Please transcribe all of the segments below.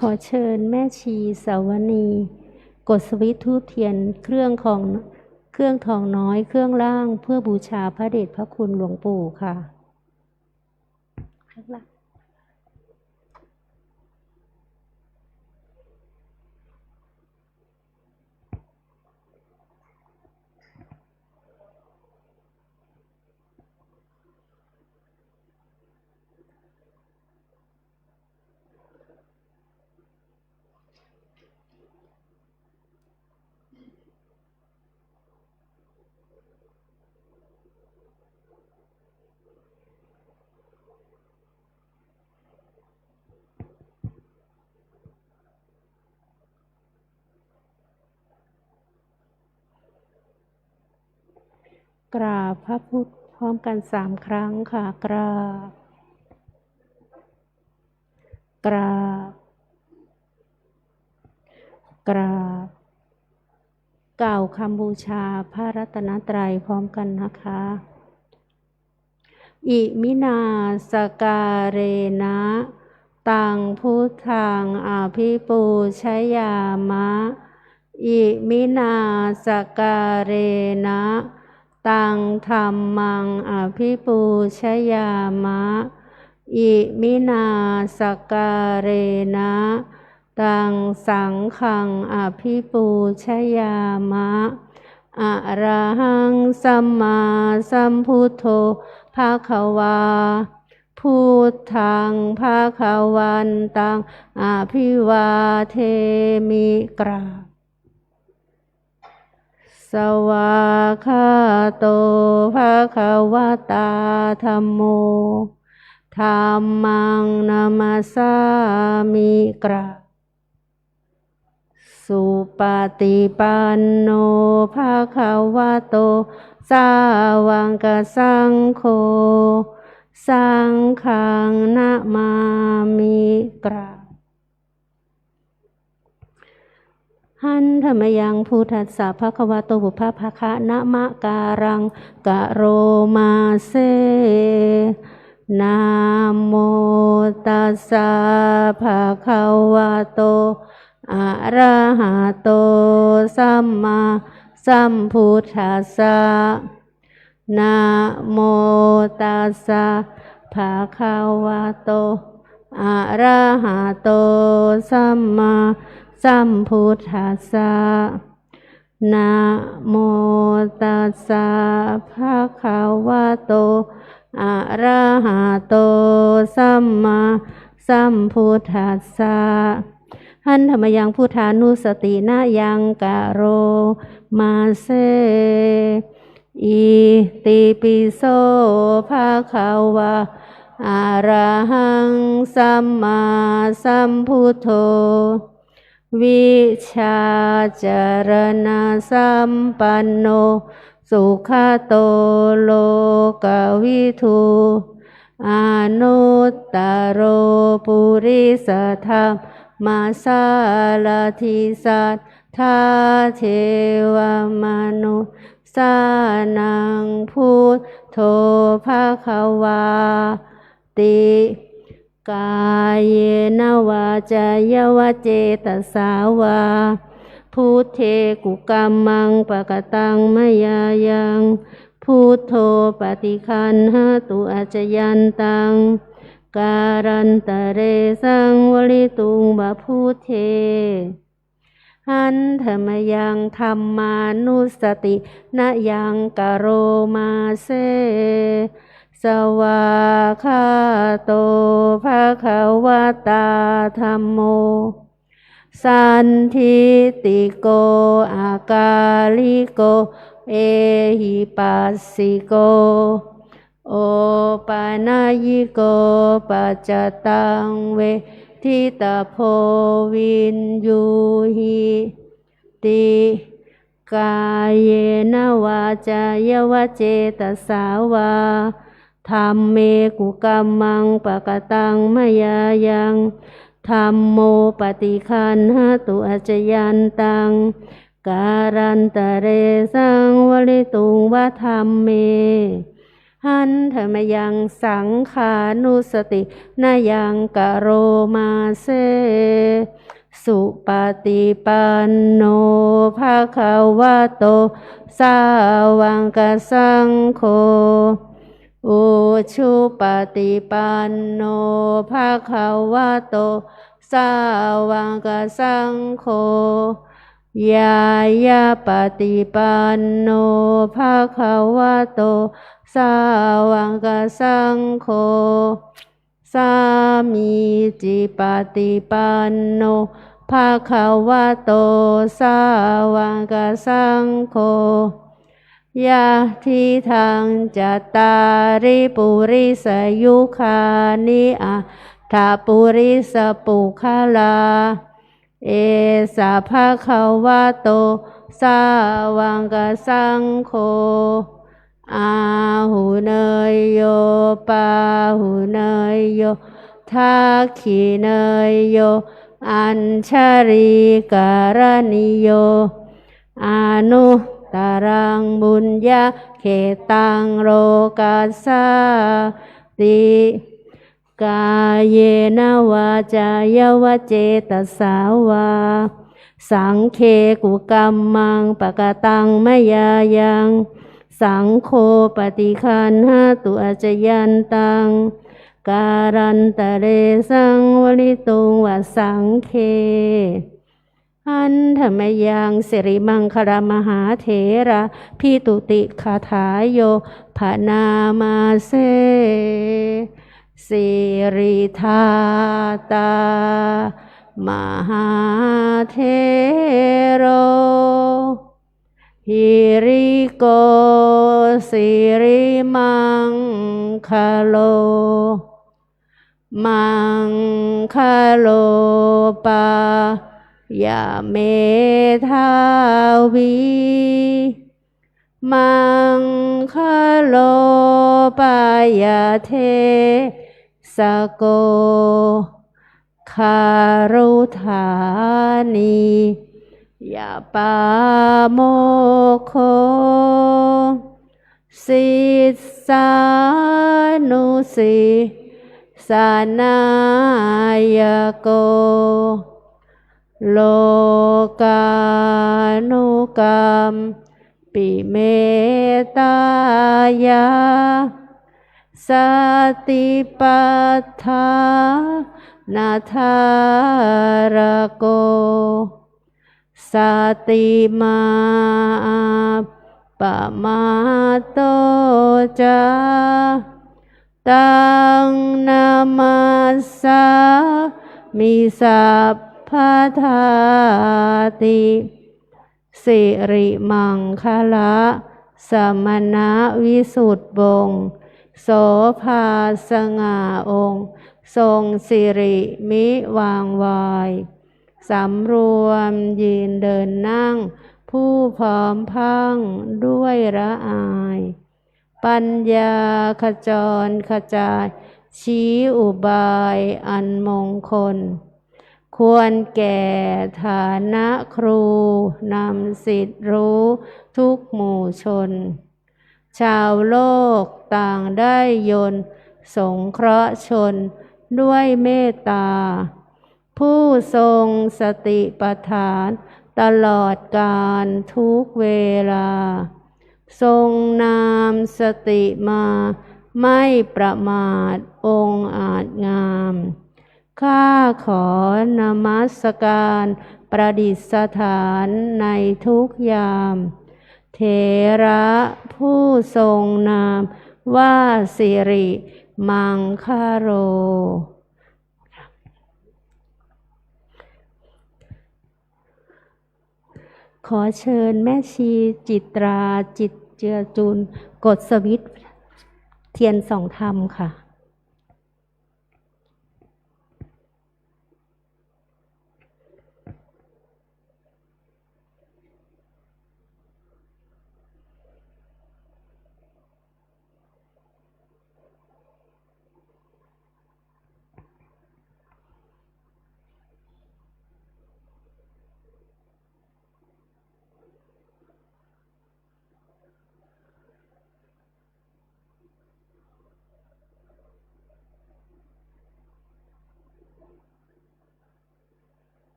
ขอเชิญแม่ชีสาวณีกดสวิตช์ธูปเทียนเครื่องทองน้อยเครื่องล่างเพื่อบูชาพระเดชพระคุณหลวงปู่ค่ะเครื่องล่างกราบพระพุทธพร้อมกัน3 ครั้งค่ะกราบกราบกราบกล่าวคำบูชาพระรัตนตรัยพร้อมกันนะคะอิมินาสการเรนะตังพุทธังอภิปูชยามะอิมินาสการเรนะตังธัมมังอภิปูชยามะอิมินาสการเรนะตังสังฆังอภิปูชยามะอะระหังสัมมาสัมพุทโธภควาพุทธังภควันตังอภิวาเทมิกราบสวากขาโตภควตาธัมโมธัมมังนามัสสามิกราบสุปฏิปันโนภควโตสาวกสังโฆสังฆังนะมามิกราบหันธรรมยังพุทธัสสะภควโตบุพภคะนะมะการังกะโรมาเซนะโมตัสสะภควโตอะระหะโตสัมมาสัมพุทธัสสะนะโมตัสสะภควโตอะระหะโตสัมมาสัมพุทธัสสะนะโมตัสสะภควโตอะระหะโตสัมมาสัมพุทธัสสะหันธรรมยังพุทธานุสตินะยังกะโรมาเซอิติปิโสภควะอะระหังสัมมาสัมพุทโธวิชาจารณสัมปันโนสุขโตโลกวิทูอนุตตโรปุริสธรรมสารทิสัทธาเทวมนุสานังพุทโธภควาติกายเยนวาจายวเจตสาวาพุทเทกุกัมมังปะกตังมยายังพุทโธปฏิคันหตุอาจยันตังการันตะเรสังวลิตุงบะพุทเทหันธรรมยังธรรมานุสตินะยังกะโรมาเซสวากขาโตภควตาธัมโมสันทิติโกอากาลิโกเอหิปัสสิโกโอปานายิโกปัจจตังเวทิตาโพวินยูหิติกายเยนวาจายวเจตสาวาธัมเมกุกัมมังปะกตังมยายังธัมโมปฏิคันหตุอาจยันตังการันตะเรสังวลิตุงวะธัมเม หันธรรมยังสังขานุสตินายังกะโรมาเซสุปฏิปันโนภะคะวะโตสาวกสังโฆอุชุปฏิปันโนภะคะวะโตสาวกสังโฆยายาปฏิปันโนภะคะวะโตสาวกสังโฆสามีจิปฏิปันโนภะคะวะโตสาวกสังโฆยะทิทังจัตตาริปุริสยุคานิอัฏฐปุริสปุคลาเอสะภะคะวะโตสาวกสังโฆอาหุเนยโยปาหุเนยโยทักขิเนยโยอัญชริการณิโยอนุตรังบุญญาเขตังโลกัสสาติกายเยนวาจายวเจตสาวาสังเคกุกัมมังปะกตังมยายังสังโฆปฏิคันหตุอจยันตังการันตะเรสังวลิตุงวสังเคอันธรรมยังสิริมังคลมหาเถระพิตุติคาถาโยภนามาเสสิริธาตามหาเถโรหิริโกสิริมังคโลมังคโลปายาเมทาวีมังคโลปายาเทสโกคารุธานียาปาโมโคสิสานุสิสานายโกโลกานุกรรมปิเมตายาสติปัฏฐานาธารโกสติมาปะมาโตจาตังนามัสสามิสัพพทาติสิริมังคละสมณวิสุทธิบงศ์โสภาสง่าองค์ทรงสิริมิวางวายสำรวมยืนเดินนั่งผู้พร้อมพังด้วยละอายปัญญาขจรขจายชี้อุบายอันมงคลควรแก่ฐานะครูนำสิทธิรู้ทุกหมู่ชนชาวโลกต่างได้ยนสงเคราะห์ชนด้วยเมตตาผู้ทรงสติปัฏฐานตลอดกาลทุกเวลาทรงนามสติมาไม่ประมาทองค์อาจงามข้าขอนมัสการประดิษฐานในทุกยามเถระผู้ทรงนามว่าสิริมังคโรขอเชิญแม่ชีจิตราจิตเจือจุนกดสวิตช์เทียนส่องธรรมค่ะ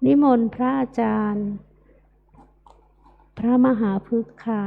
นิมนต์พระอาจารย์ พระมหาพฤกษ์ค่ะ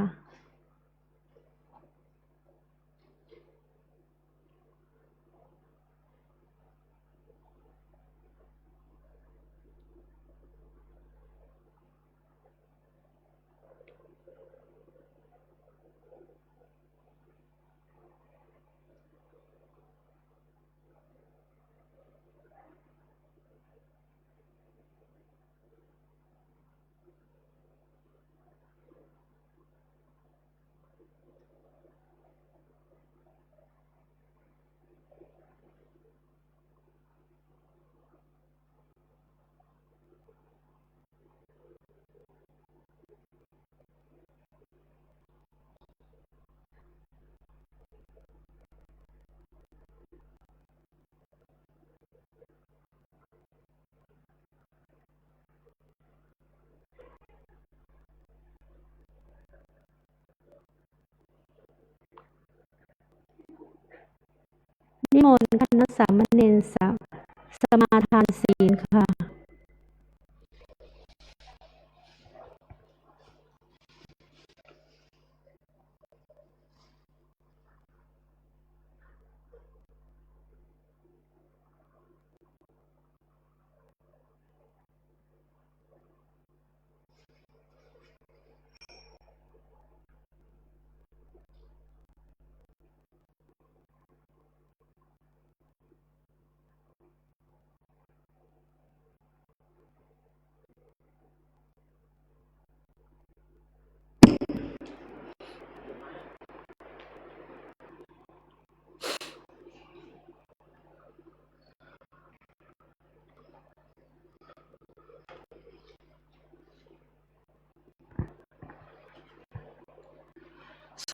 นิมนต์คณะสามเณรสมาทานศีลค่ะ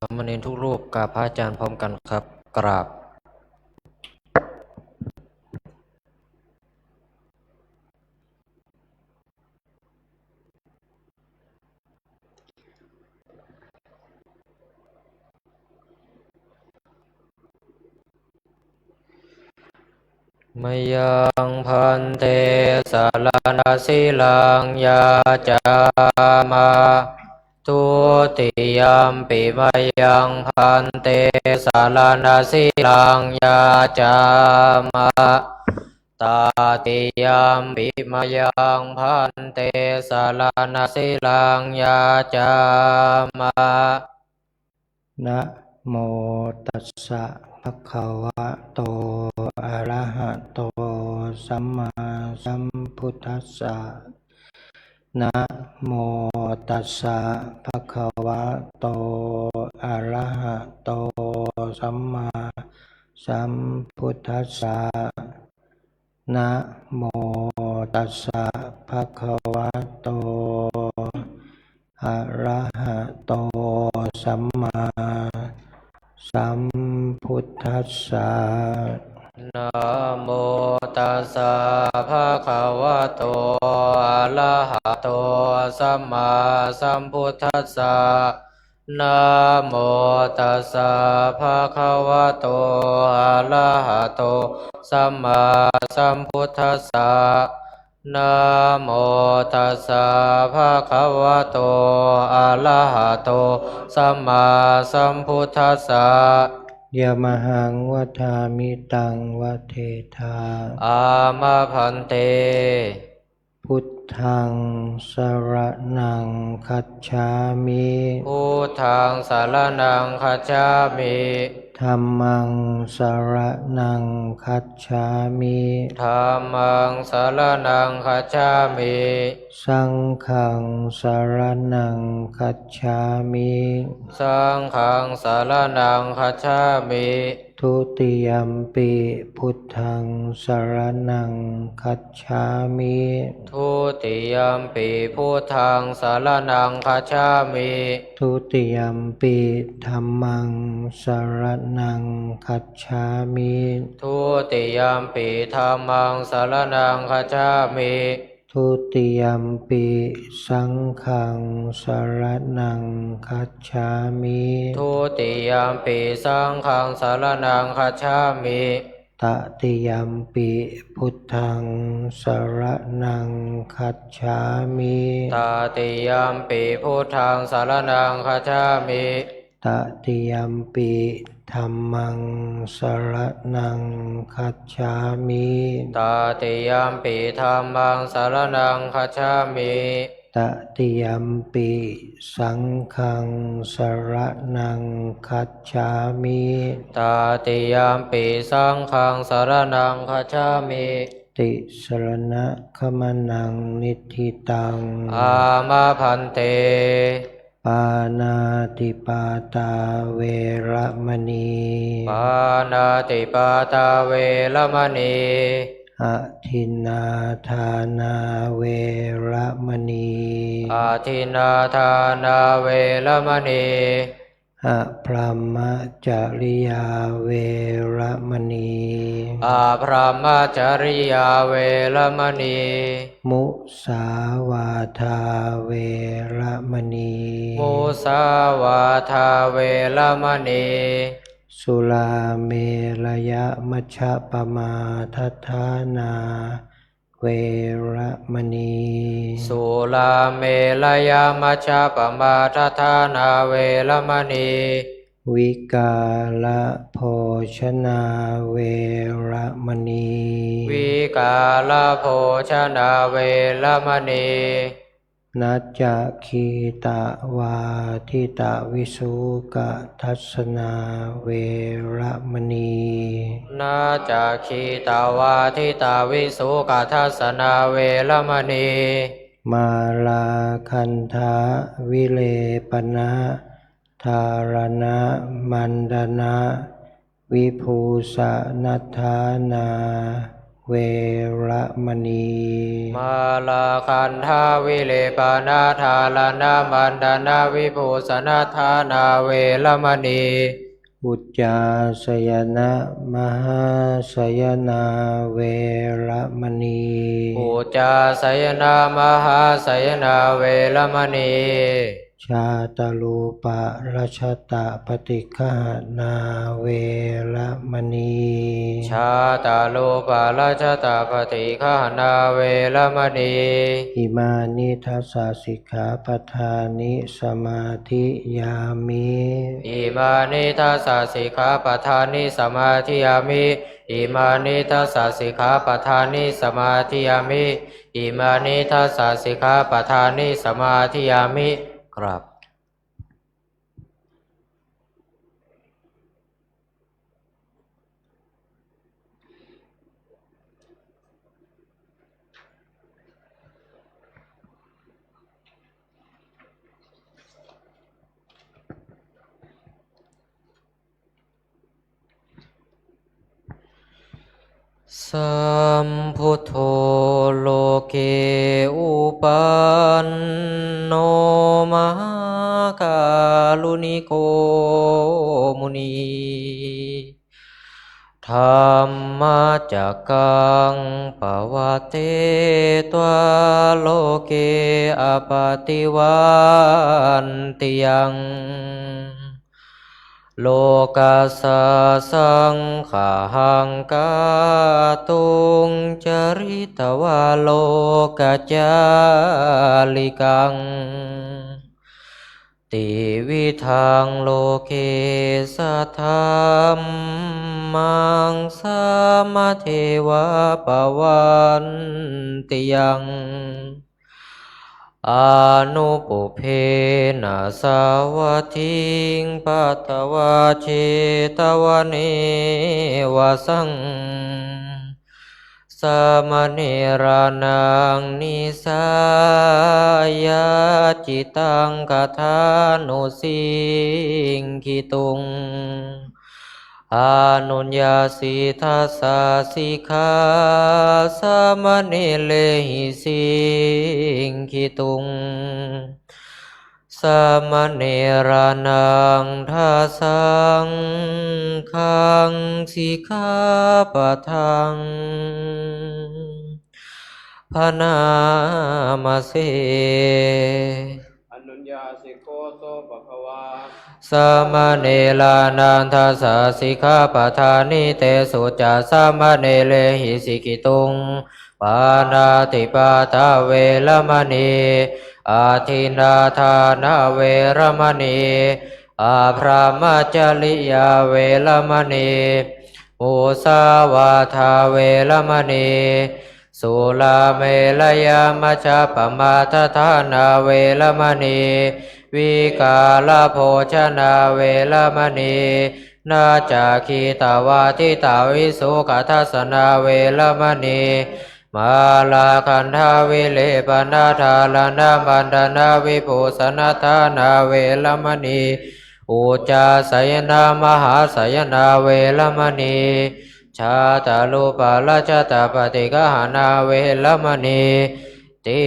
สามเณรทุกรูปกราบพระอาจารย์พร้อมกันครับกราบมยังพันเตสารนาสิลังยาจามาทุติยมปิมายังพันเตสารนาสิลังยาจามาตาติยมปิมายังพันเตสารนาสิลังยาจามานะโมตัสสะภะคะวะโตอะระหะโตสัมมาสัมพุทธัสสะนะโมตัสสะภะคะวะโตอะระหะโตสัมมาสัมพุทธัสสะนะโมตัสสะภะคะวะโตอะระหะโตสัมมาสัมพุทธัสสะนะโมตัสสะภะคะวะโตอะระหะโตสัมมาสัมพุทธัสสะนะโมตัสสะภะคะวะโตอะระหะโตสัมมาสัมพุทธัสสะนะโมตัสสะภะคะวะโตอะระหะโตสัมมาสัมพุทธัสสะยะมหังวทามิตังวเทธาอามาพันเตพุทธังสรณังคัจฉามิพุทธังสารนังคัจฉามิธัมมังสรณังคัจฉามิธัมมังสารนังคัจฉามิสังฆังสรณังคัจฉามิสังฆังสารนังคัจฉามิทุติยัมปิพุทธังสรณังคัจฉามิทุติยัมปิพุทธังสารนังคัจฉามิทุติยัมปิธัมมังสรณังคัจฉามิทุติยัมปิธัมมังสารนังคัจฉามิทุติยัมปิสังฆังสรณังคัจฉามิทุติยัมปิสังฆังสารนังคัจฉามิ ตติยัมปิพุทธังสรณังคัจฉามิ ตติยัมปิพุทธังสรณังคัจฉามิ ตติยัมปิธัมมังสรณังคัจฉามิ ตติยัมปิธัมมังสรณังคัจฉามิ ตติยัมปิสังฆังสรณังคัจฉามิ ตติยัมปิสังฆังสรณังคัจฉามิ ติสรณะขมนังนิธิตัง อามาพันเต ปานาติปาตาเวระมณี ปานาติปาตาเวรมณี อทินนาทานาเวระมณี อาทินนาทานาเวรมณี อพรหมจริยาเวระมณี อาพรหมจริยาเวรมณี มุสาวาทาเวระมณี มุสาวาทาเวรมณี สุราเมรยมัชฌะปมาทัฏฐานาเวระมณี สุลาเมลยามัชฌะปมาทัฏฐานาเวรมณี วิกาลโภชนาเวระมณี วิกาลโภชนาเวรมณี นัจจคีตะวาทิตะวิสุกทัสสนาเวระมณี นาจาคีตาวาทิตาวิสุกทัสสนาเวรมณี มาลาคันธาวิเลปนะธารณะมันดนะวิภูสนัทธานาเวระมณี มาลาคันธาวิเลปนาธาลนามันดานาวิภูสนาธานาเวรมณี อุจจาสยนะมหาสยนาเวระมณี อุจจาสยนามหาสยนาเวรมณี ชาตรูปะรัชตะปฏิฆานาเวระมณี ชาตาโลปาลชตาปฏิฆานาเวรมณี อิมานิทัสสะสิกขาปทานิสมาธิยามิ อิมานิทัสสะสิกขาปทานิสมาธิยามิอิมานิทัสสะสิกขาปทานิสมาธิยามิอิมานิทัสสะสิกขาปทานิสมาธิยามิครับสัมพุทโธโลเกอุปันโนมหากาลุนิโกมุนีธัมมาจักกังปวัตเตตวาโลเกอปติวันติยังโลกัสสะสังขาหังกาตุงจริตวาโลกัจจาลิกังติวิทังโลเกสัทธัมมังสัมมาเทวะปวันติยังอนุปุเพนะสาวัตถิงปัตตวาเชตวเนวสังสามเณรานังนิสายาจิตังคทานุสิงคิตุงอานุญญาสิทัสสะสิกขาสามเณเลหิสิงคิตุงสามเณรานังทัสสังขังสิกขาปะทังพนามาเสอนุญญาสิโกโสภควา สามเณรานันทัสสะสิกขาปทานิเตสุจาสามเณเลหิสิกิตุงปานาติปาตาเวรมณีอาทินนาทานาเวรมณีอาพรหมจริยาเวรมณีมุสาวาทาเวรมณีสุลาเมลยามัชฌปมาทฐานาเวรมณีวิกาลโภชนาเวรมณีนาจาคีตาวาทิตาวิสุขทัสนาเวรมณีมาลาคันธาวิเลปนาธาลนาบันดานาวิภูสนาธานาเวรมณีอุจจาสยนามหาสยนาเวรมณีชาตาลุปาลชาตาปฏิกหานาเวรมณีติ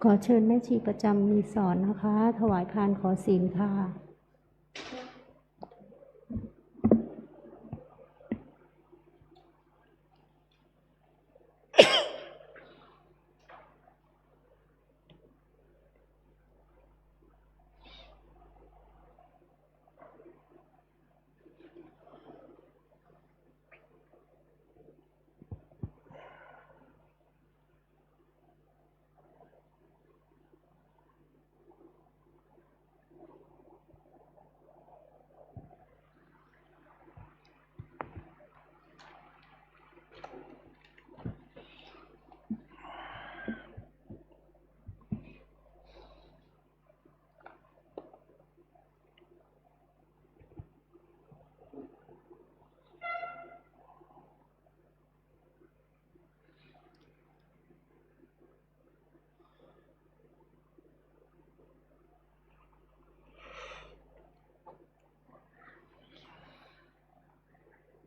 ขอเชิญแม่ชีประจำมีสอนนะคะ ถวายพานขอศีลค่ะ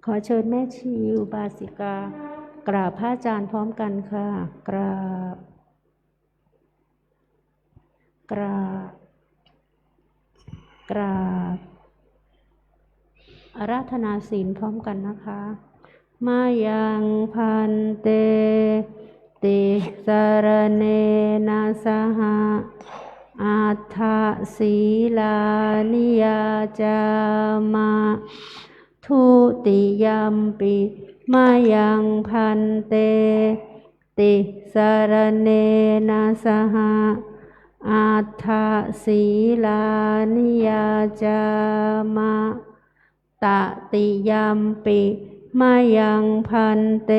ขอเชิญแม่ชีอุบาสิกากราบพระอาจารย์พร้อมกันค่ะกราบกราบกราบอาราธนาศีลพร้อมกันนะคะมายังพันเตติสรเนนะสหะอัฏฐศีลานิยาจามะทุติยัมปิมายังพันเตติสรเนนะสหะอัฏฐศีลานิยาจามะตติยัมปิมายังพันเต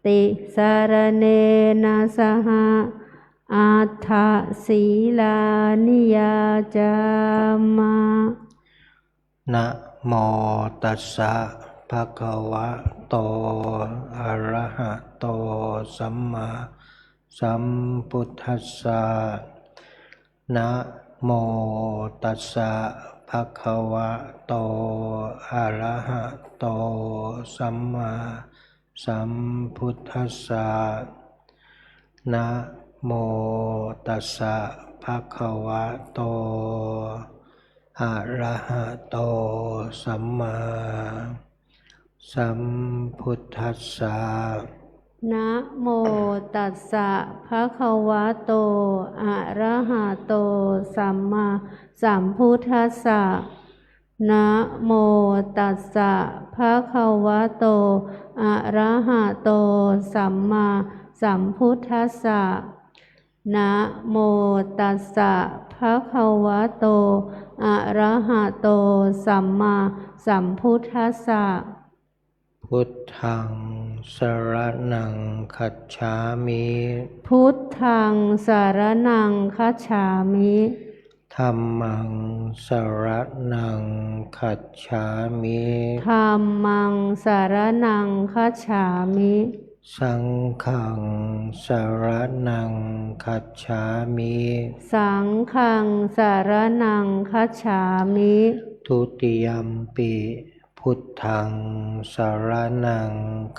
ติสรเนนะสหะอัฏฐศีลานิยาจามะนะโมตัสสะภะคะวะโตอะระหะโตสัมมาสัมพุทธัสสะนะโมตัสสะภะคะวะโตอะระหะโตสัมมาสัมพุทธัสสะนะโมตัสสะภะคะวะโตอะระหะโตสัมมาสัมพุทธัสสะนะโมตัสสะภะคะวะโตอะระหะโตสัมมาสัมพุทธัสสะนะโมตัสสะภะคะวะโตอะระหะโตสัมมาสัมพุทธัสสะนะโมตัสสะภะคะวะโตอะระหะโตสัมมาสัมพุทธัสสะพุทธังสรณังคัจฉามิพุทธังสรณังคัจฉามิธัมมังสรณังคัจฉามิธัมมังสรณังคัจฉามิ สังฆังสรณังคัจฉามิ สังฆังสารนังคัจฉามิ ทุติยัมปิพุทธังสรณัง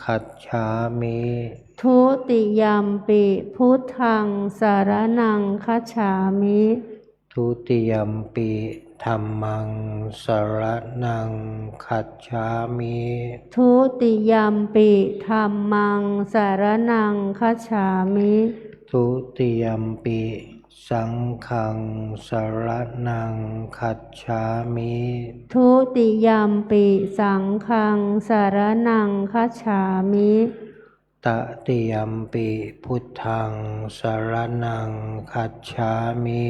คัจฉามิ ทุติยัมปิพุทธังสารนังคัจฉามิ ทุติยัมปิธัมมังสรณังคัจฉามิ ทุติยัมปิธัมมังสารนังคัจฉามิ ทุติยัมปิสังฆังสรณังคัจฉามิ ทุติยัมปิสังฆังสารนังคัจฉามิ ตติยัมปิพุทธังสรณังคัจฉามิ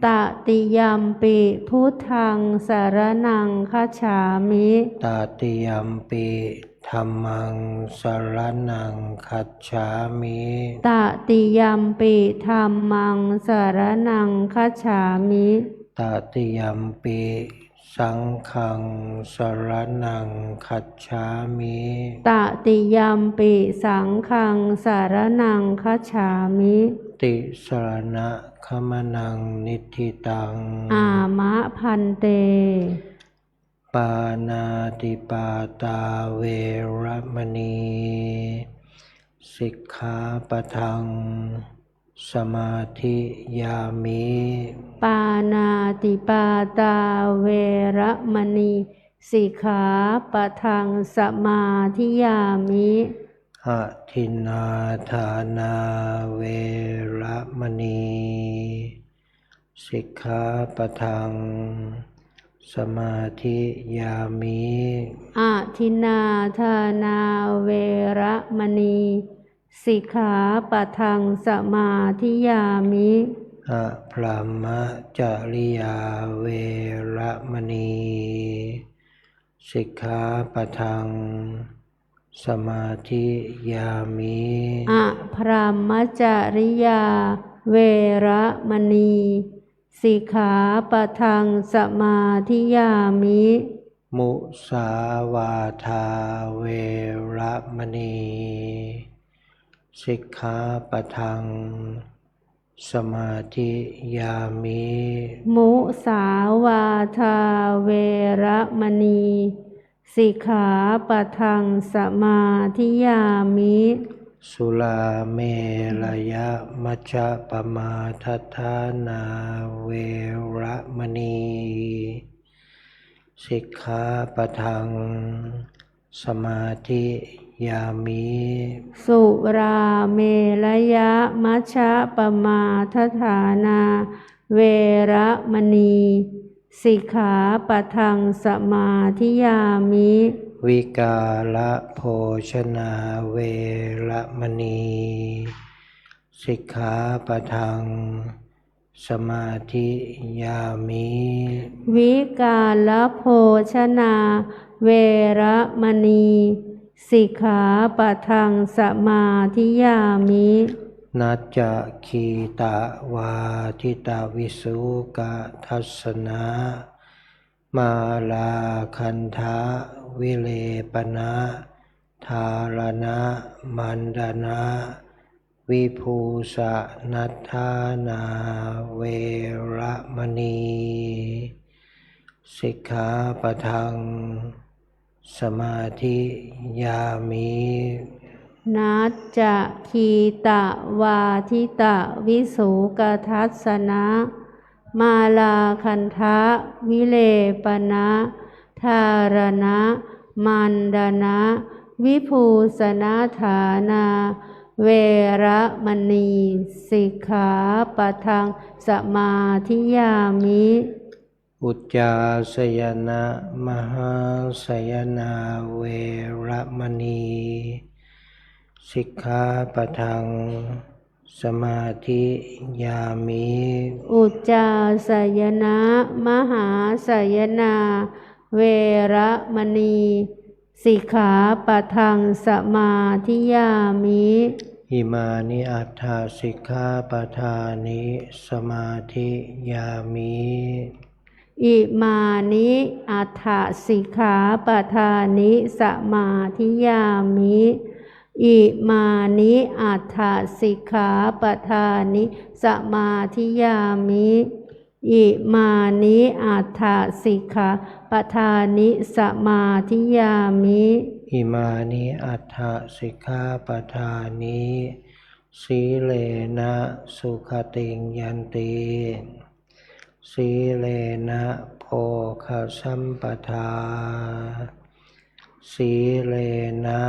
ตติยัมปิพุทธังสารนังคัจฉามิ ตติยัมปิธัมมังสรณังคัจฉามิ ตติยัมปิธัมมังสารนังคัจฉามิ ตติยัมปิสังฆังสรณังคัจฉามิ ตติยัมปิสังฆังสารนังคัจฉามิ ติสรณะขมนังนิธิตัง อามะพันเต ปานาติปาตาเวระมณีสิกขาปะทังสมาธิยามิ ปานาติปาตาเวระมณีสิกขาปะทังสมาธิยามิ อะทินนาทานาเวระมณีสิกขาปะทังสมาธิยามิ อะทินนาทานาเวระมณีสิกขาปะทังสมาธิยามิ อะพรหมจริยาเวระมณีสิกขาปะทังสมาธิยามิ อะพรหมจริยาเวระมณีสิกขาปะทังสมาธิยามิ มุสาวาทาเวระมณีสิกขาปะทังสมาธิยามิ มุสาวาทาเวระมณีสิกขาปะทังสมาธิยามิ สุราเมรยมัชฌะปมาทัฏฐานาเวระมณีสิกขาปะทังสมาธิยามิ สุราเมรยมัชฌะปมาทัฏฐานาเวระมณีสิกขาปะทังสมาธิยามิ วิกาละโภชนาเวระมณีสิกขาปะทังสมาธิยามิ วิกาลโภชนาเวระมณีสิกขาปะทังสมาธิยามิ นัจจคีตะวาทิตาวิสุกะทัสสนะมาลาคันทะวิเลปนะทารณะมันดนะวิภูสะนัฏฐานาเวระมณีสิกขาปะทังสมาธิยามิ นัจจคีตะวาทิตะวิสุกทัสสนะมาลาคันทะวิเลปนะทารณะมันดนะวิภูสนาฐานาเวระมณีสิกขาปะทังสมาธิยามิ อุจจาสยนะมหาสยนาเวระมณีสิกขาปะทังสมาธิยามิ อุจจาสยนะมหาสยนาเวระมณีสิกขาปะทังสมาธิยามิ อิมานิอัฏฐสิกขาปะทานิสมาธิยามิ อิมานิอัฏฐสิกขาปทานิสมาธิยามิ อิมานิอัฏฐสิกขาปทานิสมาธิยามิอิมานิอัฏฐสิกขาปทานิสมาธิยามิอิมานิอัฏฐสิกขาปทานิสีเลนะสุขติงยันติสีเลนะโภคสัมปทาสีเลนะ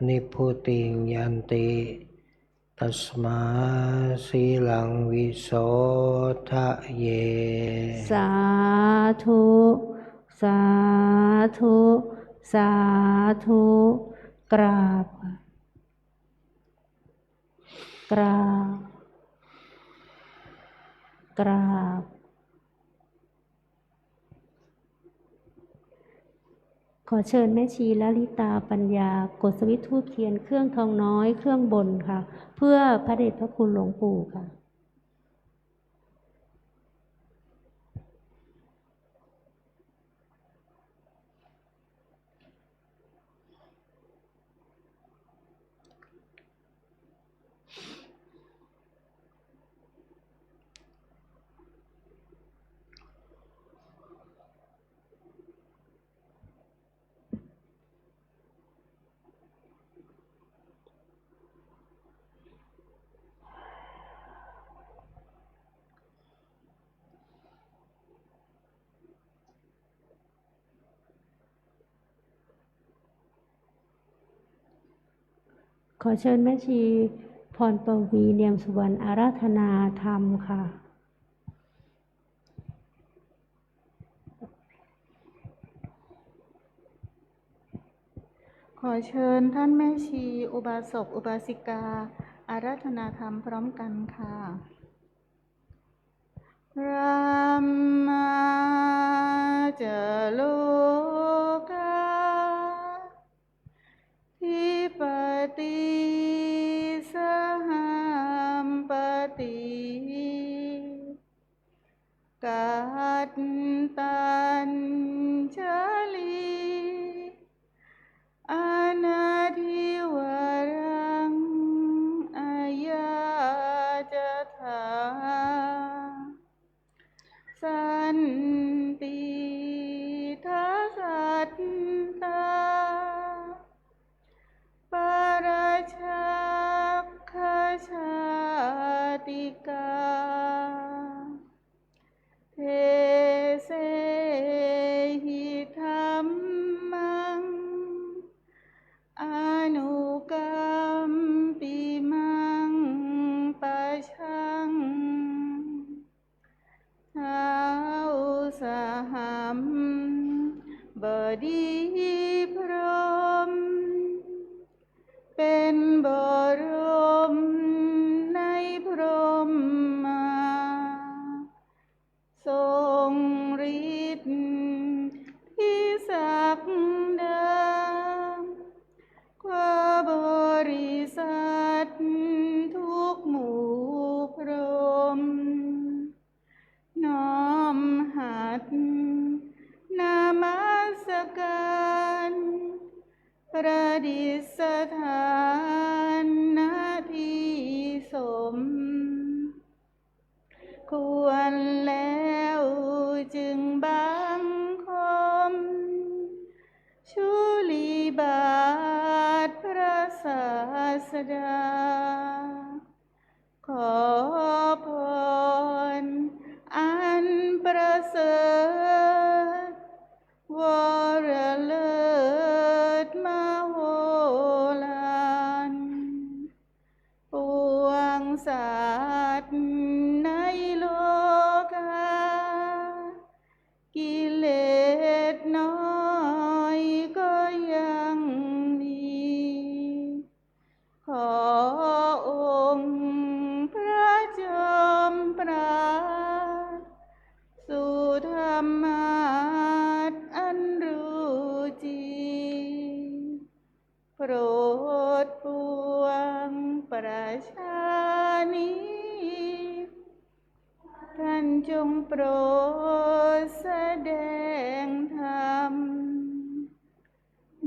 นิพพุติงยันติตัสมาสีลังวิโสทะเยสาธุสาธุสาธุกราบกราบกราบขอเชิญแม่ชีลลิตาปัญญากดสวิตช์ธูปเทียนเครื่องทองน้อยเครื่องบนค่ะเพื่อพระเดชพระคุณหลวงปู่ค่ะ ขอเชิญแม่ชีพรปวีเนียมสุวรรณอาราธนาธรรมค่ะขอเชิญท่านแม่ชีอุบาสกอุบาสิกาอาราธนาธรรมพร้อมกันค่ะรัมมาจะโลกาทิปติสหัมปติกัตตัญชลีอนาทิวรังอายาจถาสันติทัสสัตตาปราชักขชาติกาเทเสหิธัมมังอนุกัมปิมังปัชชังท้าวสหัมบดีพรหมเป็นบรมในพรหมาทรงฤทธิ์ที่ศักดาความบริสัทธิ์ทุกหมู่พรหมน้อมหัดนามัสการประดิษฐานณที่สมควรแล้วจึงบังคมชุลีบาทพระศาสดาขอพรอันประเสริฐวรเลิศมโหฬารปวงสัตว์ในโลกากิเลสน้อยก็ยังมีขอองค์พระจอมปราดสู่ธรรมาสอันรู้จริงโปรดปวงประชานิท่านจงโปรดแสดงธรรม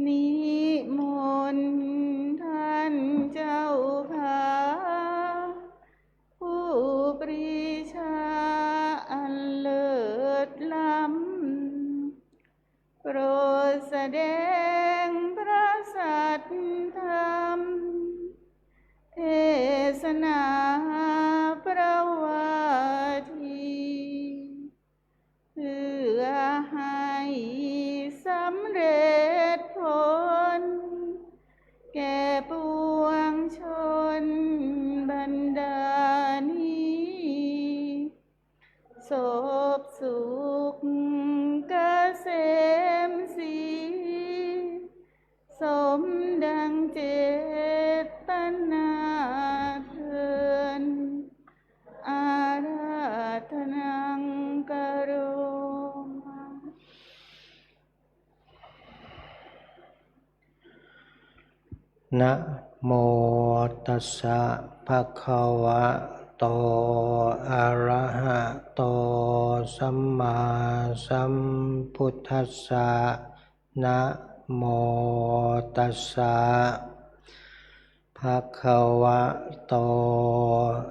นิมนต์ท่าน แสดงพระสัทธรรม เทศนาประวัติเพื่อให้สำเร็จผล แก่ปวงชนบรรดานี้สบสุขเกษมศรีสมดังเจตนาเถิดอาราธนังกโรมา นะโมตัสสะภะคะวะโตอะระหะโตสัมมาสัมพุทธัสสะนะโมตัสสะภะคะวะโต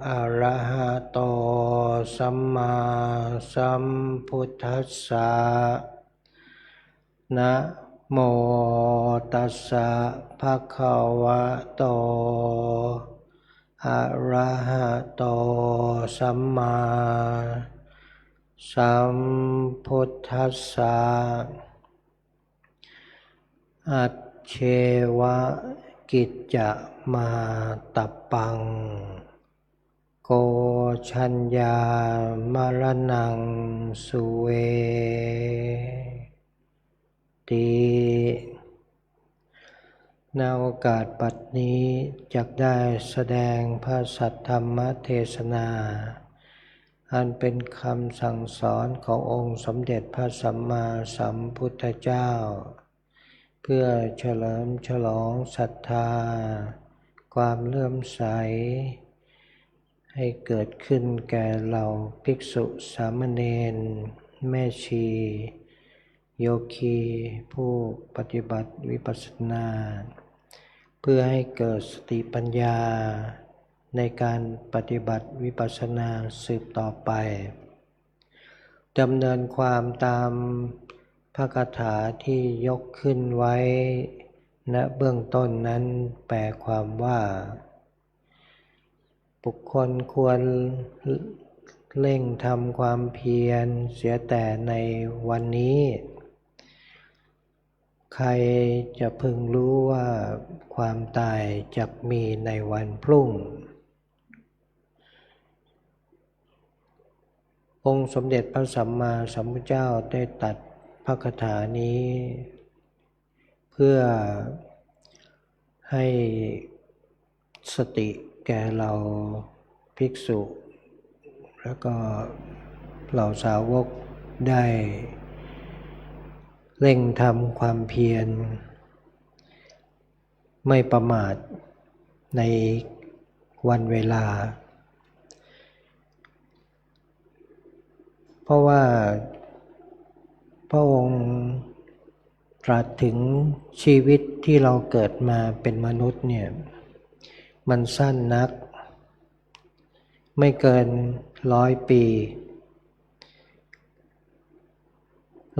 อะระหะโตสัมมาสัมพุทธัสสะนะโมตัสสะภะคะวะโตอะระหะโตสัมมาสัมพุทธัสสะอัจเชวะกิจจะมาตัปปังโกชัญญามรณังสุเวติณโอกาสบัดนี้จักได้แสดงพระสัทธรรมเทศนาอันเป็นคำสั่งสอนขององค์สมเด็จพระสัมมาสัมพุทธเจ้าเพื่อเฉลิมฉลองศรัทธาความเลื่อมใสให้เกิดขึ้นแก่เหล่าภิกษุสามเณรแม่ชีโยคีผู้ปฏิบัติวิปัสสนาเพื่อให้เกิดสติปัญญาในการปฏิบัติวิปัสสนาสืบต่อไปดำเนินความตามพระคาถาที่ยกขึ้นไว้ณเบื้องต้นนั้นแปลความว่าบุคคลควรเร่งทำความเพียรเสียแต่ในวันนี้ใครจะพึงรู้ว่าความตายจะมีในวันพรุ่งองค์สมเด็จพระสัมมาสัมพุทธเจ้าได้ตรัสพระคาถานี้เพื่อให้สติแก่เราภิกษุแล้วก็เหล่าสาวกได้เร่งทำความเพียรไม่ประมาทในวันเวลาเพราะว่าพระองค์ตรัสถึงชีวิตที่เราเกิดมาเป็นมนุษย์เนี่ยมันสั้นนักไม่เกิน100 ปี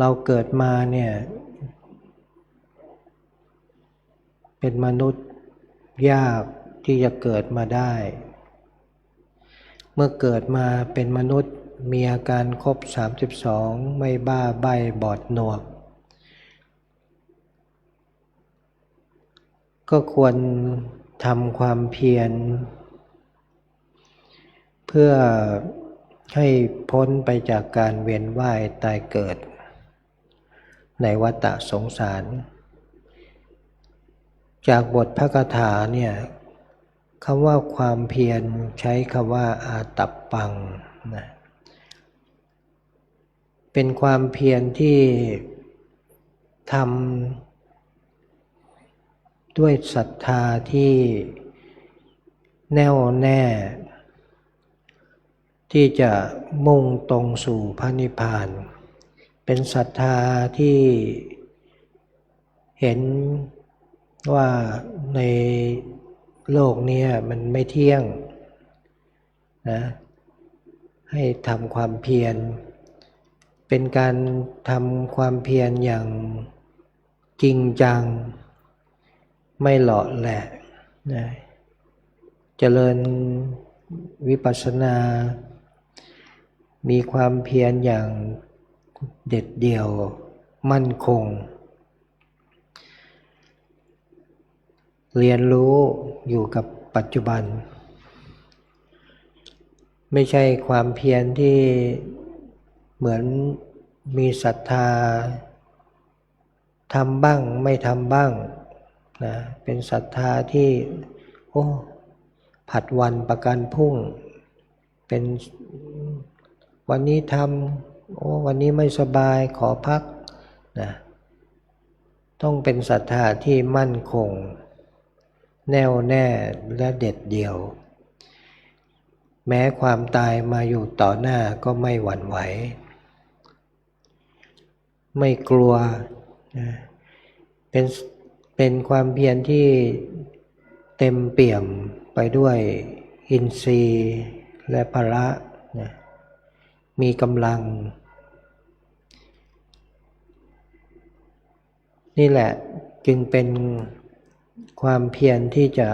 เราเกิดมาเนี่ยเป็นมนุษย์ยากที่จะเกิดมาได้เมื่อเกิดมาเป็นมนุษย์มีอาการครบ32ไม่บ้าใบ้บอดหนวกก็ควรทำความเพียรเพื่อให้พ้นไปจากการเวียนว่ายตายเกิดในวัฏสงสารจากบทพระคาถาเนี่ยคำว่าความเพียรใช้คำว่าอาตัปปังนะเป็นความเพียรที่ทำด้วยศรัทธาที่แน่วแน่ที่จะมุ่งตรงสู่พระนิพพานเป็นศรัทธาที่เห็นว่าในโลกนี้มันไม่เที่ยงนะให้ทำความเพียรเป็นการทำความเพียรอย่าง จริงจังไม่เหลาะแหละนะเจริญวิปัสสนามีความเพียรอย่างเด็ดเดี่ยวมั่นคงเรียนรู้อยู่กับปัจจุบันไม่ใช่ความเพียรที่เหมือนมีศรัทธาทำบ้างไม่ทำบ้างนะเป็นศรัทธาที่ผัดวันประกันพรุ่งเป็นวันนี้ทำวันนี้ไม่สบายขอพักนะต้องเป็นศรัทธาที่มั่นคงแน่วแน่และเด็ดเดี่ยวแม้ความตายมาอยู่ต่อหน้าก็ไม่หวั่นไหวไม่กลัวนะเป็นความเพียรที่เต็มเปี่ยมไปด้วยอินทรีย์และพละนะมีกำลังนี่แหละจึงเป็นความเพียรที่จะ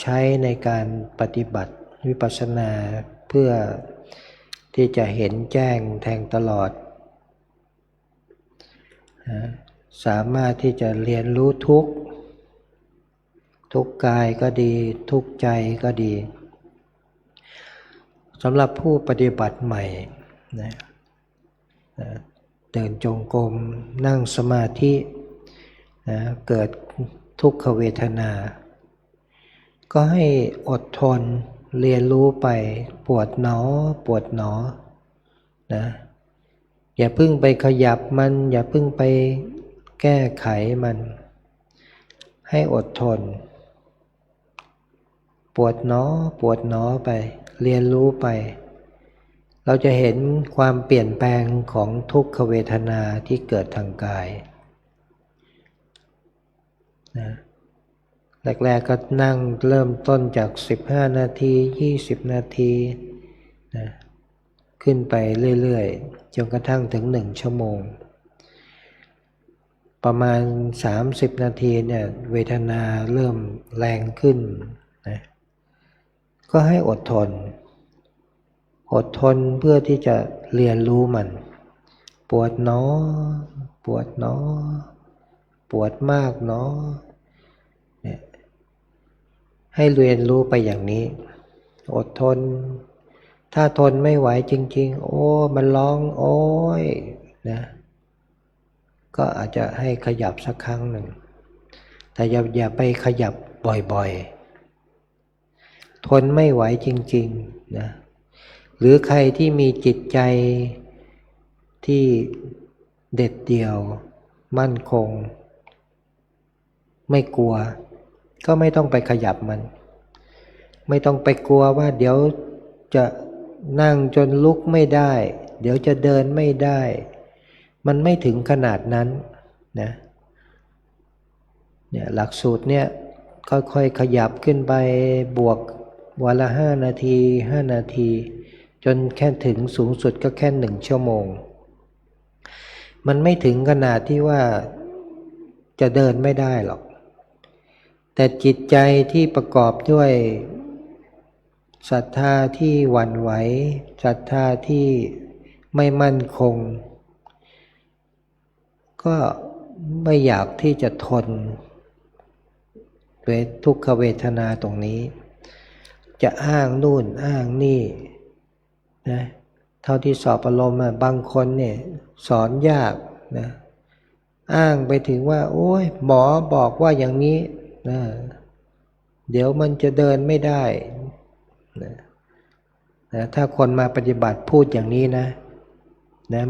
ใช้ในการปฏิบัติวิปัสสนาเพื่อที่จะเห็นแจ้งแทงตลอดสามารถที่จะเรียนรู้ทุกกายก็ดีทุกใจก็ดีสำหรับผู้ปฏิบัติใหม่นะเดินจงกรมนั่งสมาธินะเกิดทุกขเวทนาก็ให้อดทนเรียนรู้ไปปวดหนอนะอย่าเพิ่งไปขยับมันอย่าเพิ่งไปแก้ไขมันให้อดทนปวดหนอไปเรียนรู้ไปเราจะเห็นความเปลี่ยนแปลงของทุกขเวทนาที่เกิดทางกายนะแรกๆก็นั่งเริ่มต้นจาก15นาที20นาทีนะขึ้นไปเรื่อยๆจนกระทั่งถึง1ชั่วโมงประมาณ30นาทีเนี่ยเวทนาเริ่มแรงขึ้นนะก็ให้อดทนเพื่อที่จะเรียนรู้มันปวดหนอปวดมากหนอเนี่ยให้เรียนรู้ไปอย่างนี้อดทนถ้าทนไม่ไหวจริงๆมันร้องโอ้ยนะก็อาจจะให้ขยับสักครั้งหนึ่งแต่อย่าไปขยับบ่อยๆทนไม่ไหวจริงๆนะหรือใครที่มีจิตใจที่เด็ดเดี่ยวมั่นคงไม่กลัวก็ไม่ต้องไปขยับมันไม่ต้องไปกลัวว่าเดี๋ยวจะนั่งจนลุกไม่ได้เดี๋ยวจะเดินไม่ได้มันไม่ถึงขนาดนั้นนะเนี่ยหลักสูตรเนี่ยค่อยๆขยับขึ้นไปบวกวันละ5นาทีจนแค่ถึงสูงสุดก็แค่1ชั่วโมงมันไม่ถึงขนาดที่ว่าจะเดินไม่ได้หรอกแต่จิตใจที่ประกอบด้วยศรัทธาที่หวั่นไหวศรัทธาที่ไม่มั่นคงก็ไม่อยากที่จะทนทุกขเวทนาตรงนี้จะอ้างนู่นอ้างนี่นะเท่าที่สอบอารมณ์บางคนเนี่ยสอนยากนะอ้างไปถึงว่าโอ้ยหมอบอกว่าอย่างนี้นะเดี๋ยวมันจะเดินไม่ได้นะถ้าคนมาปฏิบัติพูดอย่างนี้นะ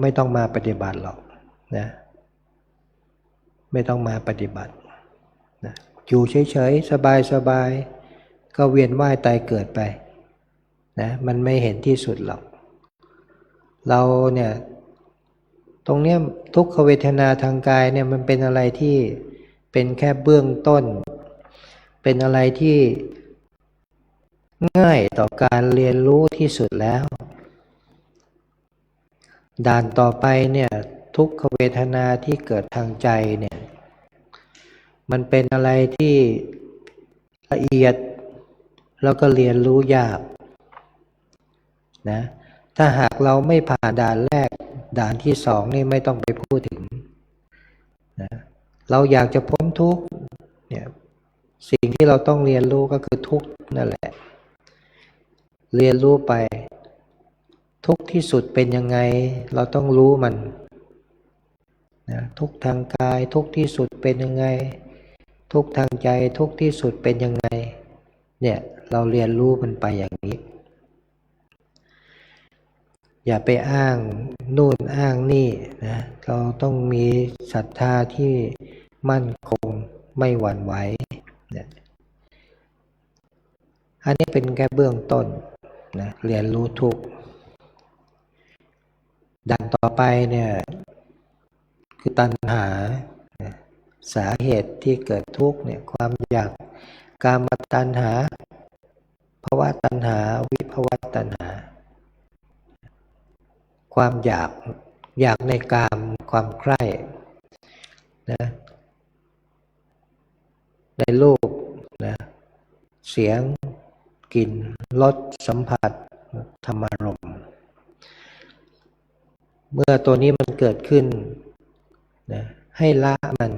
ไม่ต้องมาปฏิบัติหรอกนะไม่ต้องมาปฏิบัตินะอยู่เฉยๆสบายๆก็เวียนว่ายตายเกิดไปนะมันไม่เห็นที่สุดหรอกเราเนี่ยตรงเนี้ยทุกขเวทนาทางกายเนี่ยมันเป็นอะไรที่เป็นแค่เบื้องต้นเป็นอะไรที่ง่ายต่อการเรียนรู้ที่สุดแล้วด่านต่อไปเนี่ยทุกขเวทนาที่เกิดทางใจเนี่ย มันเป็นอะไรที่ละเอียดแล้วก็เรียนรู้ยากนะถ้าหากเราไม่ผ่านด่านแรกด่านที่สองนี่ไม่ต้องไปพูดถึงนะเราอยากจะพ้นทุกข์เนี่ยสิ่งที่เราต้องเรียนรู้ก็คือทุกข์นั่นแหละเรียนรู้ไปทุกข์ที่สุดเป็นยังไงเราต้องรู้มันนะทุกข์ทางกายทุกข์ที่สุดเป็นยังไงทุกข์ทางใจทุกข์ที่สุดเป็นยังไงเนี่ยเราเรียนรู้มันไปอย่างนี้อย่าไปอ้างนู่นอ้างนี่นะเราต้องมีศรัทธาที่มั่นคงไม่หวั่นไหวเนี่ยอันนี้เป็นแค่เบื้องต้นนะเรียนรู้ทุกข์ดันต่อไปเนี่ยคือตัณหาสาเหตุที่เกิดทุกข์เนี่ยความอยากกามตัณหาภวตัณหาวิภวตัณหาความอยากในกามความใคร่นะในรูปนะเสียงกลิ่นรสสัมผัสธรรมารมณ์เมื่อตัวนี้มันเกิดขึ้นนะให้ละมัน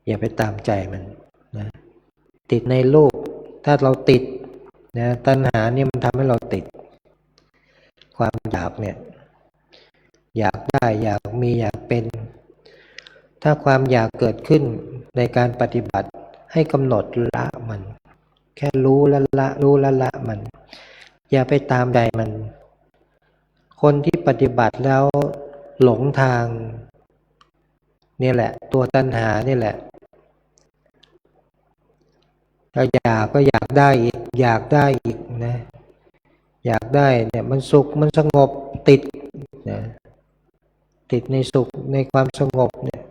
อย่าไปตามใจมันนะติดในรูปถ้าเราติดนะตัณหาเนี่ยมันทำให้เราติดความอยากเนี่ยอยากได้อยากมีอยากเป็นถ้าความอยากเกิดขึ้นในการปฏิบัติให้กำหนดละมันแค่รู้และละรู้และละมันอย่าไปตามใจมันคนที่ปฏิบัติแล้วหลงทางนี่แหละตัวตัณหานี่แหละถ้าอยากก็อยากได้อีกอยากได้อีกนะอยากได้เนี่ยมันสุขมันสงบติดนะติดในสุขในความสงบเนี่ย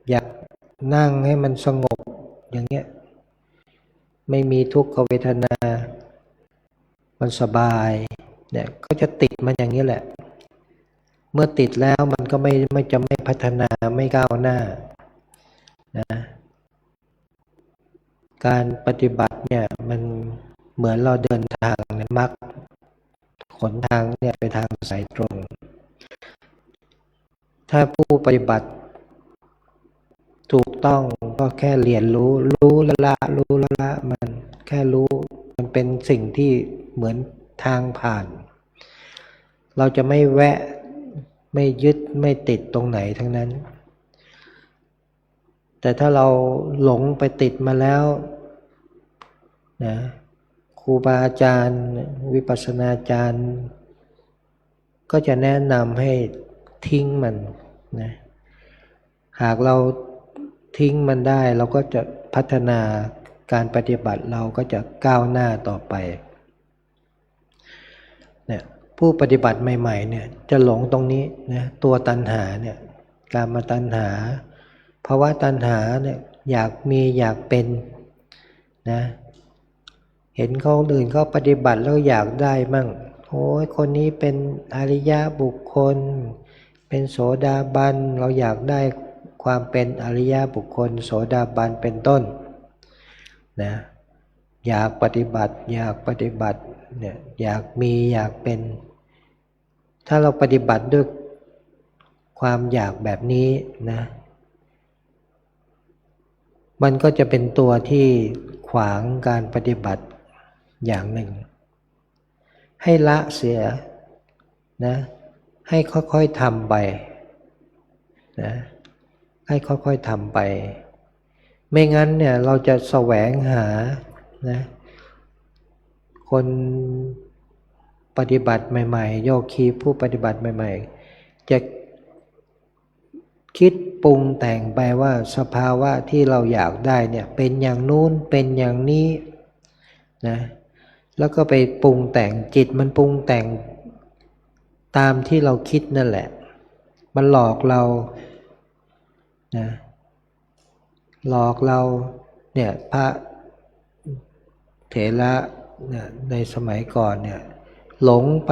อยากนั่งให้มันสงบอย่างเงี้ยไม่มีทุกขเวทนามันสบายเนี่ยก็จะติดมันอย่างนี้แหละเมื่อติดแล้วมันก็จะไม่พัฒนาไม่ก้าวหน้านะการปฏิบัติเนี่ยมันเหมือนเราเดินทางในมรรคหนทางเนี่ยเป็นทางสายตรงถ้าผู้ปฏิบัติถูกต้องก็แค่เรียนรู้ละละรู้ละละมันแค่รู้มันเป็นสิ่งที่เหมือนทางผ่านเราจะไม่แวะไม่ยึดไม่ติดตรงไหนทั้งนั้นแต่ถ้าเราหลงไปติดมาแล้วนะครูบาอาจารย์วิปัสสนาจารย์ก็จะแนะนำให้ทิ้งมันนะหากเราทิ้งมันได้เราก็จะพัฒนาการปฏิบัติเราก็จะก้าวหน้าต่อไปเนี่ยผู้ปฏิบัติใหม่ๆเนี่ยจะหลงตรงนี้นะตัวตัณหาเนี่ยกามตัณหาภวตัณหาเนี่ยอยากมีอยากเป็นนะเห็นเขาอื่นเขาปฏิบัติแล้วอยากได้มั่งโอ้ยคนนี้เป็นอริยบุคคลเป็นโสดาบันเราอยากได้ความเป็นอริยบุคคลโสดาบันเป็นต้นนะอยากปฏิบัติเนี่ยอยากมีอยากเป็นถ้าเราปฏิบัติด้วยความอยากแบบนี้นะมันก็จะเป็นตัวที่ขวางการปฏิบัติอย่างหนึ่งให้ละเสียนะให้ค่อยๆทำไปนะให้ค่อยๆทำไปไม่งั้นเนี่ยเราจะแสวงหานะคนปฏิบัติใหม่ๆโยคีผู้ปฏิบัติใหม่ๆจะคิดปรุงแต่งไปว่าสภาวะที่เราอยากได้เนี่ยเป็นอย่างนู้นเป็นอย่างนี้นะแล้วก็ไปปรุงแต่งจิตมันปรุงแต่งตามที่เราคิดนั่นแหละมันหลอกเรานะหลอกเราเนี่ยพระเถระเนี่ยในสมัยก่อนเนี่ยหลงไป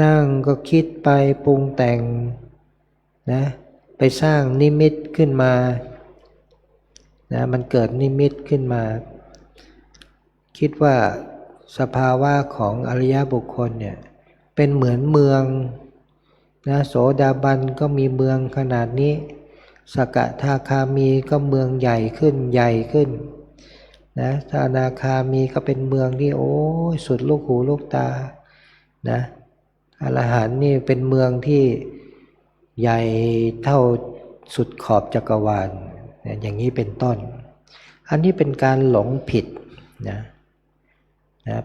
นั่งก็คิดไปปรุงแต่งนะ ไปสร้างนิมิตขึ้นมานะมันเกิดนิมิตขึ้นมาคิดว่าสภาวะของอริยบุคคลเนี่ยเป็นเหมือนเมืองนะโสดาบันก็มีเมืองขนาดนี้สกทาคามีก็เมืองใหญ่ขึ้นใหญ่ขึ้นนะอนาคามีก็เป็นเมืองที่โอ้ยสุดลูกหูลูกตานะอรหันต์นี่เป็นเมืองที่ใหญ่เท่าสุดขอบจักรวาลอย่างนี้เป็นต้นอันนี้เป็นการหลงผิดนะ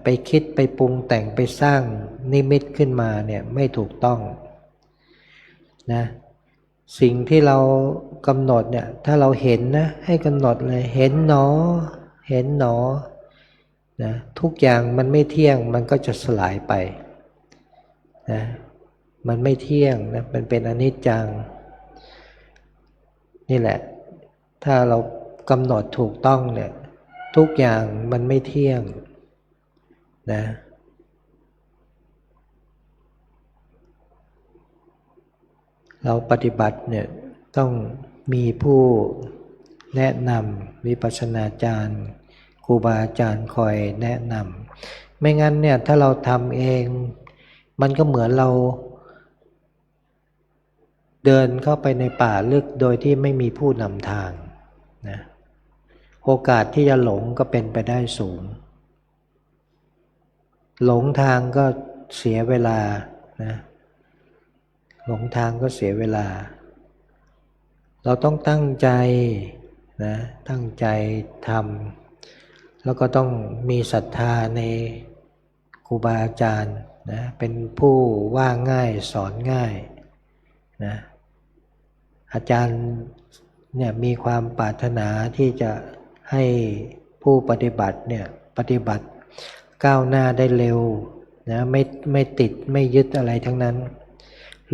ไปคิดไปปรุงแต่งไปสร้างนิมิตขึ้นมาเนี่ยไม่ถูกต้องนะสิ่งที่เรากำหนดเนี่ยถ้าเราเห็นนะให้กำหนดเลยเห็นหนอเห็นหนอนะทุกอย่างมันไม่เที่ยงมันก็จะสลายไปนะมันไม่เที่ยงนะมันเป็นอนิจจังนี่แหละถ้าเรากำหนดถูกต้องเนี่ยทุกอย่างมันไม่เที่ยงนะเราปฏิบัติเนี่ยต้องมีผู้แนะนำวิปัสสนาจารย์ครูบาอาจารย์คอยแนะนำไม่งั้นเนี่ยถ้าเราทำเองมันก็เหมือนเราเดินเข้าไปในป่าลึกโดยที่ไม่มีผู้นำทางนะโอกาสที่จะหลงก็เป็นไปได้สูงหลงทางก็เสียเวลานะหลงทางก็เสียเวลาเราต้องตั้งใจนะตั้งใจทำแล้วก็ต้องมีศรัทธาในครูบาอาจารย์นะเป็นผู้ว่าง่ายสอนง่ายนะอาจารย์เนี่ยมีความปรารถนาที่จะให้ผู้ปฏิบัติเนี่ยปฏิบัติก้าวหน้าได้เร็วนะไม่ติดไม่ยึดอะไรทั้งนั้น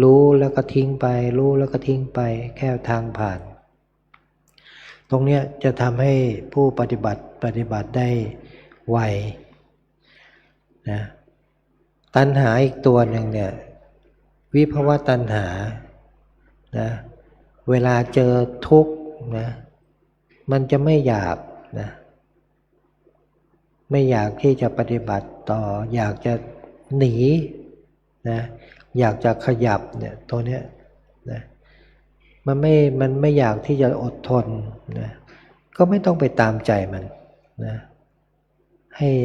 รู้แล้วก็ทิ้งไปรู้แล้วก็ทิ้งไปแค่ทางผ่านตรงเนี้ยจะทำให้ผู้ปฏิบัติได้ไวนะตัณหาอีกตัวหนึ่งเนี่ยวิภวตัณหานะเวลาเจอทุกข์นะมันจะไม่อยากนะไม่อยากที่จะปฏิบัติต่ออยากจะหนีนะอยากจะขยับเนี่ยตัวเนี้ยนะมันไม่อยากที่จะอดทนนะก็ไม่ต้องไปตามใจมันนะ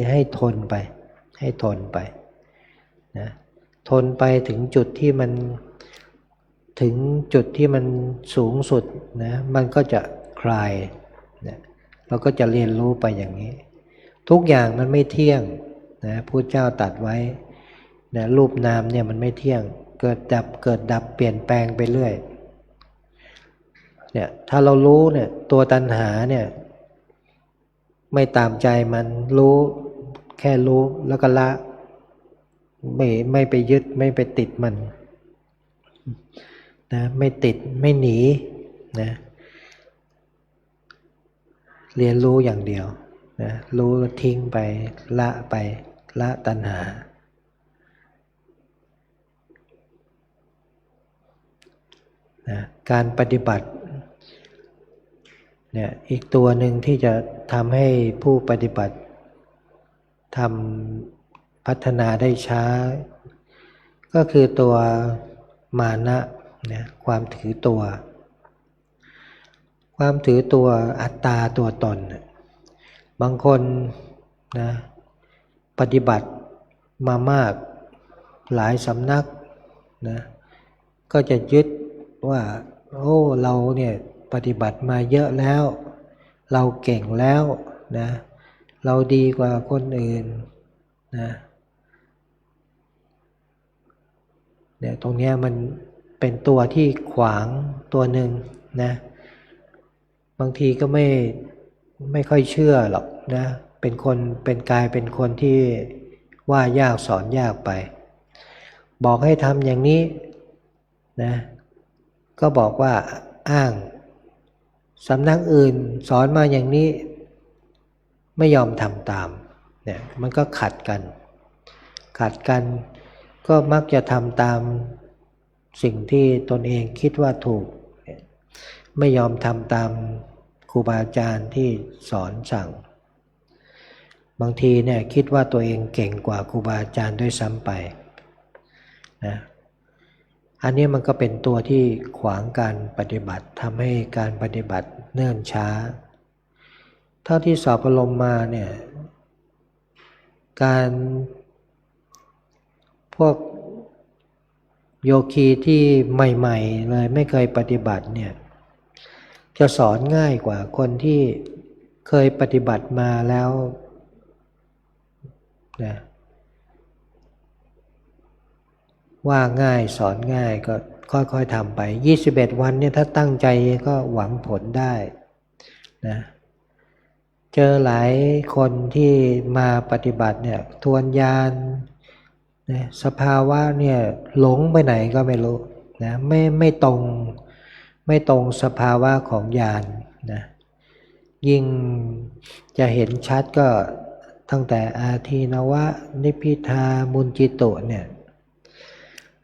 ให้ทนไปให้ทนไปนะทนไปถึงจุดที่มันสูงสุดนะมันก็จะคลายนะเราก็จะเรียนรู้ไปอย่างนี้ทุกอย่างมันไม่เที่ยงนะพุทธเจ้าตรัสไว้นะรูปนามเนี่ยมันไม่เที่ยงเกิดดับเปลี่ยนแปลงไปเรื่อยเนี่ยถ้าเรารู้เนี่ยตัวตัณหาเนี่ยไม่ตามใจมันรู้แค่รู้แล้วก็ละไม่ไปยึดไม่ไปติดมันนะไม่ติดไม่หนีนะเรียนรู้อย่างเดียวนะรู้ทิ้งไปละตัณหานะการปฏิบัติเนี่ยอีกตัวหนึ่งที่จะทำให้ผู้ปฏิบัติพัฒนาได้ช้าก็คือตัวมานะเนี่ยความถือตัวอัตตาตัวตนบางคนนะปฏิบัติมามากหลายสำนักนะก็จะยึดว่าโอ้เราเนี่ยปฏิบัติมาเยอะแล้วเราเก่งแล้วนะเราดีกว่าคนอื่นนะเนี่ยตรงนี้มันเป็นตัวที่ขวางตัวหนึ่งนะบางทีก็ไม่ค่อยเชื่อหรอกนะเป็นคนที่ว่ายากสอนยากไปบอกให้ทำอย่างนี้นะก็บอกว่าอ้างสำนักอื่นสอนมาอย่างนี้ไม่ยอมทำตามเนี่ยมันก็ขัดกันก็มักจะทำตามสิ่งที่ตนเองคิดว่าถูก ไม่ยอมทำตามครูบาอาจารย์ที่สอนสั่งบางทีเนี่ยคิดว่าตัวเองเก่งกว่าครูบาอาจารย์ด้วยซ้ำไปนะอันนี้มันก็เป็นตัวที่ขวางการปฏิบัติทำให้การปฏิบัติเนิ่นช้าเท่าที่สอบอารมณ์มาเนี่ยการพวกโยคีที่ใหม่ๆเลยไม่เคยปฏิบัติเนี่ยจะสอนง่ายกว่าคนที่เคยปฏิบัติมาแล้วนะว่าง่ายสอนง่ายก็ค่อยๆทำไป21วันเนี่ยถ้าตั้งใจก็หวังผลได้นะเจอหลายคนที่มาปฏิบัติเนี่ยทวนญาณนะสภาวะเนี่ยหลงไปไหนก็ไม่รู้นะไม่ตรงสภาวะของญาณนะยิ่งจะเห็นชัดก็ตั้งแต่อาทีนวะนิพพิทามุนจิตุเนี่ย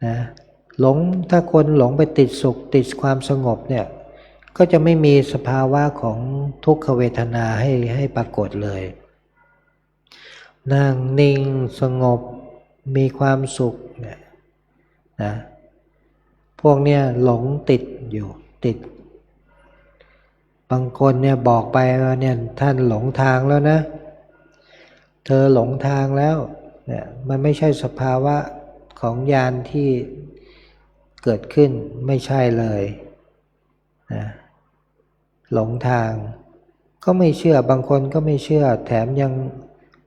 นะหลงถ้าคนหลงไปติดสุขติดความสงบเนี่ยก็จะไม่มีสภาวะของทุกขเวทนาให้ปรากฏเลยนั่งนิ่งสงบมีความสุขเนี่ยนะพวกเนี่ยหลงติดอยู่ติดบางคนเนี่ยบอกไปว่าเนี่ยท่านหลงทางแล้วนะเธอหลงทางแล้วเนี่ยมันไม่ใช่สภาวะของญาณที่เกิดขึ้นไม่ใช่เลยนะหลงทางก็ไม่เชื่อบางคนก็ไม่เชื่อแถมยัง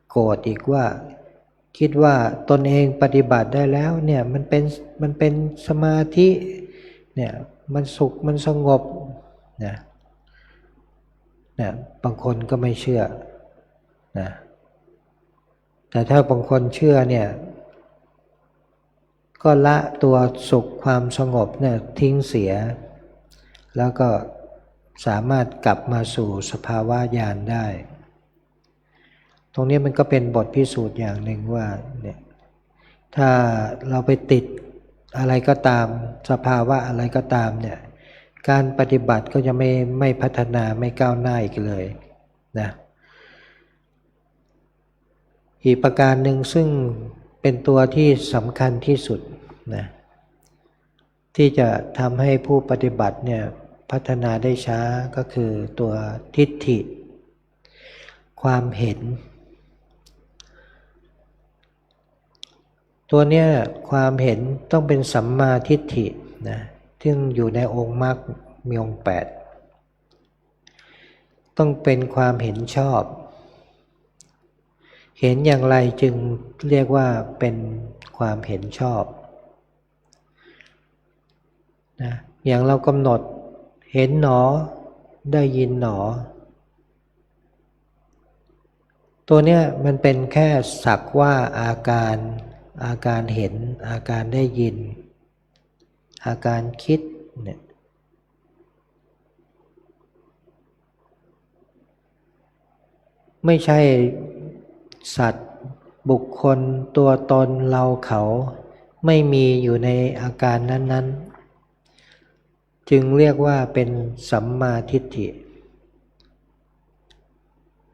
โกรธอีกว่าคิดว่าตนเองปฏิบัติได้แล้วเนี่ยมันเป็นสมาธิเนี่ยมันสุขมันสงบนะบางคนก็ไม่เชื่อนะแต่ถ้าบางคนเชื่อเนี่ยก็ละตัวสุขความสงบเนี่ยทิ้งเสียแล้วก็สามารถกลับมาสู่สภาวะญาณได้ตรงนี้มันก็เป็นบทพิสูจน์อย่างหนึ่งว่าเนี่ยถ้าเราไปติดอะไรก็ตามสภาวะอะไรก็ตามเนี่ยการปฏิบัติก็จะไม่พัฒนาไม่ก้าวหน้าอีกเลยนะอีกประการหนึ่งซึ่งเป็นตัวที่สำคัญที่สุดนะที่จะทำให้ผู้ปฏิบัติเนี่ยพัฒนาได้ช้าก็คือตัวทิฏฐิความเห็นตัวเนี้ยความเห็นต้องเป็นสัมมาทิฏฐินะซึ่งอยู่ในองค์มรรคมีองค์8ต้องเป็นความเห็นชอบเห็นอย่างไรจึงเรียกว่าเป็นความเห็นชอบนะอย่างเรากำหนดเห็นหนอได้ยินหนอตัวเนี้ยมันเป็นแค่สักว่าอาการเห็นอาการได้ยินอาการคิดเนี่ยไม่ใช่สัตว์บุคคลตัวตนเราเขาไม่มีอยู่ในอาการนั้นๆจึงเรียกว่าเป็นสัมมาทิฏฐิ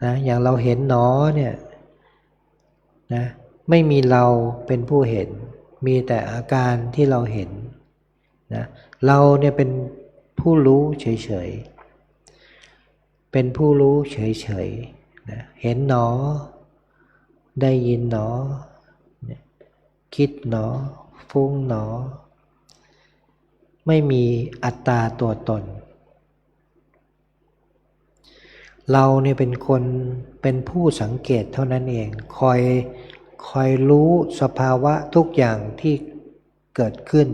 นะอย่างเราเห็นหนอเนี่ยนะไม่มีเราเป็นผู้เห็นมีแต่อาการที่เราเห็นนะเราเนี่ยเป็นผู้รู้เฉยๆเป็นผู้รู้เฉยๆนะเห็นหนอได้ยินหนอคิดหนอฟุ้งหนอไม่มีอัตตาตัวตนเราเนี่ยเป็นคนเป็นผู้สังเกตเท่านั้นเองคอยรู้สภาวะทุกอย่างที่เกิดขึ้น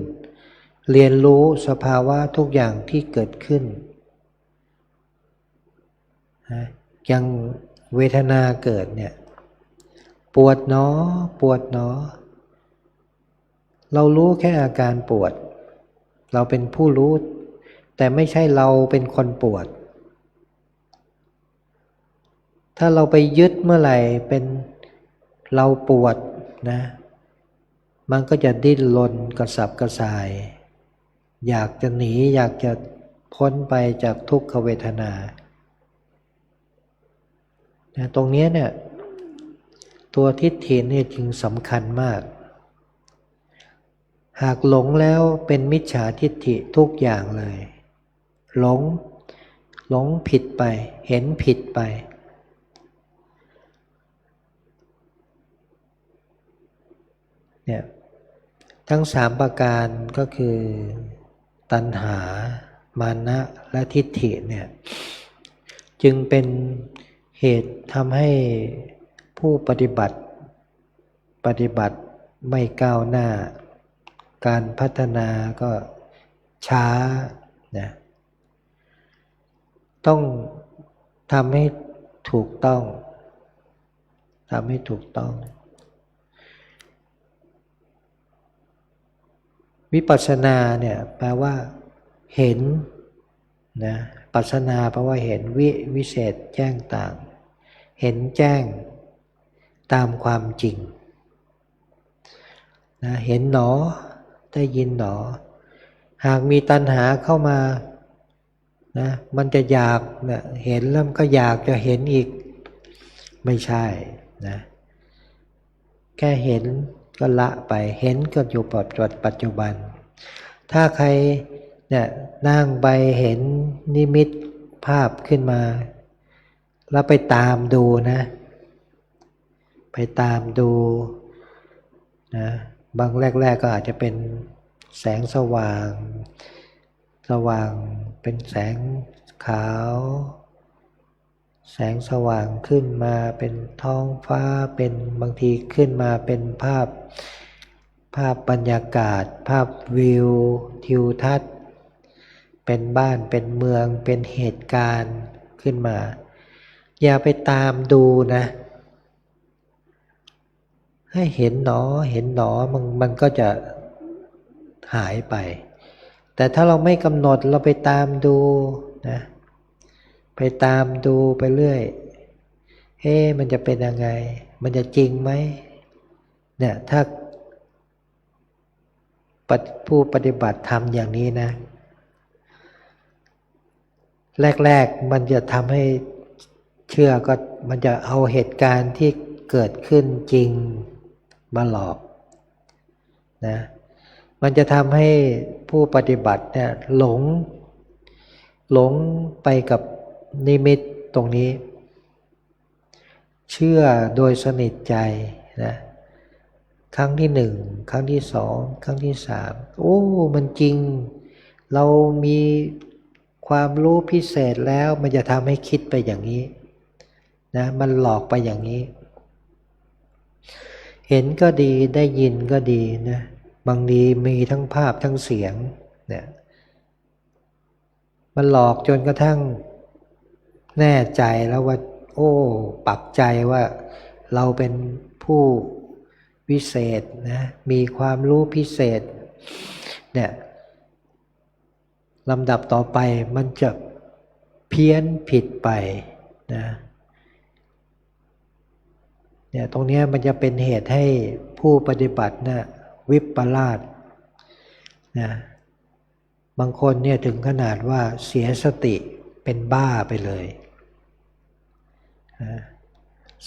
เรียนรู้สภาวะทุกอย่างที่เกิดขึ้นอย่างเวทนาเกิดเนี่ยปวดหนอปวดหนอเรารู้แค่อาการปวดเราเป็นผู้รู้แต่ไม่ใช่เราเป็นคนปวดถ้าเราไปยึดเมื่อไหร่เป็นเราปวดนะมันก็จะดิ้นรนกระสับกระส่ายอยากจะหนีอยากจะพ พ้นไปจากทุกขเวทนาตรงนี้เนี่ยตัวทิฏฐินี่จึงสำคัญมากหากหลงแล้วเป็นมิจฉาทิฏฐิทุกอย่างเลยหลงผิดไปเห็นผิดไปเนี่ยทั้งสามประการก็คือตัณหามานะและทิฏฐิเนี่ยจึงเป็นเหตุทำให้ผู้ปฏิบัติไม่ก้าวหน้าการพัฒนาก็ช้านะต้องทำให้ถูกต้องวิปัสสนาเนี่ยแปลว่าเห็นนะปัสสนาแปลว่าเห็นวิเศษแจ้งต่างเห็นแจ้งตามความจริงนะเห็นหนอได้ยินหนอหากมีตัณหาเข้ามานะมันจะอยากนะเห็นแล้วมันก็อยากจะเห็นอีกไม่ใช่นะแค่เห็นก็ละไปเห็นก็อยู่ปัจจุบันถ้าใครเนี่ยนั่งไปเห็นนิมิตภาพขึ้นมาแล้วไปตามดูนะไปตามดูนะบางแรกๆก็อาจจะเป็นแสงสว่างเป็นแสงขาวแสงสว่างขึ้นมาเป็นท้องฟ้าเป็นบางทีขึ้นมาเป็นภาพบรรยากาศภาพวิวทิวทัศน์เป็นบ้านเป็นเมืองเป็นเหตุการณ์ขึ้นมาอย่าไปตามดูนะให้เห็นหนอมันก็จะหายไปแต่ถ้าเราไม่กำหนดเราไปตามดูนะไปตามดูไปเรื่อยมันจะเป็นยังไงมันจะจริงไหมเนี่ยถ้าผู้ปฏิบัติทำอย่างนี้นะแรกมันจะทำให้เชื่อก็มันจะเอาเหตุการณ์ที่เกิดขึ้นจริงมาหลอกนะมันจะทำให้ผู้ปฏิบัติเนี่ยหลงไปกับนิมิตตรงนี้เชื่อโดยสนิทใจนะครั้งที่หนึ่งครั้งที่สองครั้งที่สามมันจริงเรามีความรู้พิเศษแล้วมันจะทำให้คิดไปอย่างนี้นะมันหลอกไปอย่างนี้เห็นก็ดีได้ยินก็ดีนะบางทีมีทั้งภาพทั้งเสียงเนี่ยมันหลอกจนกระทั่งแน่ใจแล้วว่าปักใจว่าเราเป็นผู้วิเศษนะมีความรู้พิเศษเนี่ยลำดับต่อไปมันจะเพี้ยนผิดไปนะเนี่ยตรงนี้มันจะเป็นเหตุให้ผู้ปฏิบัตินะวิปลาสนะบางคนเนี่ยถึงขนาดว่าเสียสติเป็นบ้าไปเลยนะ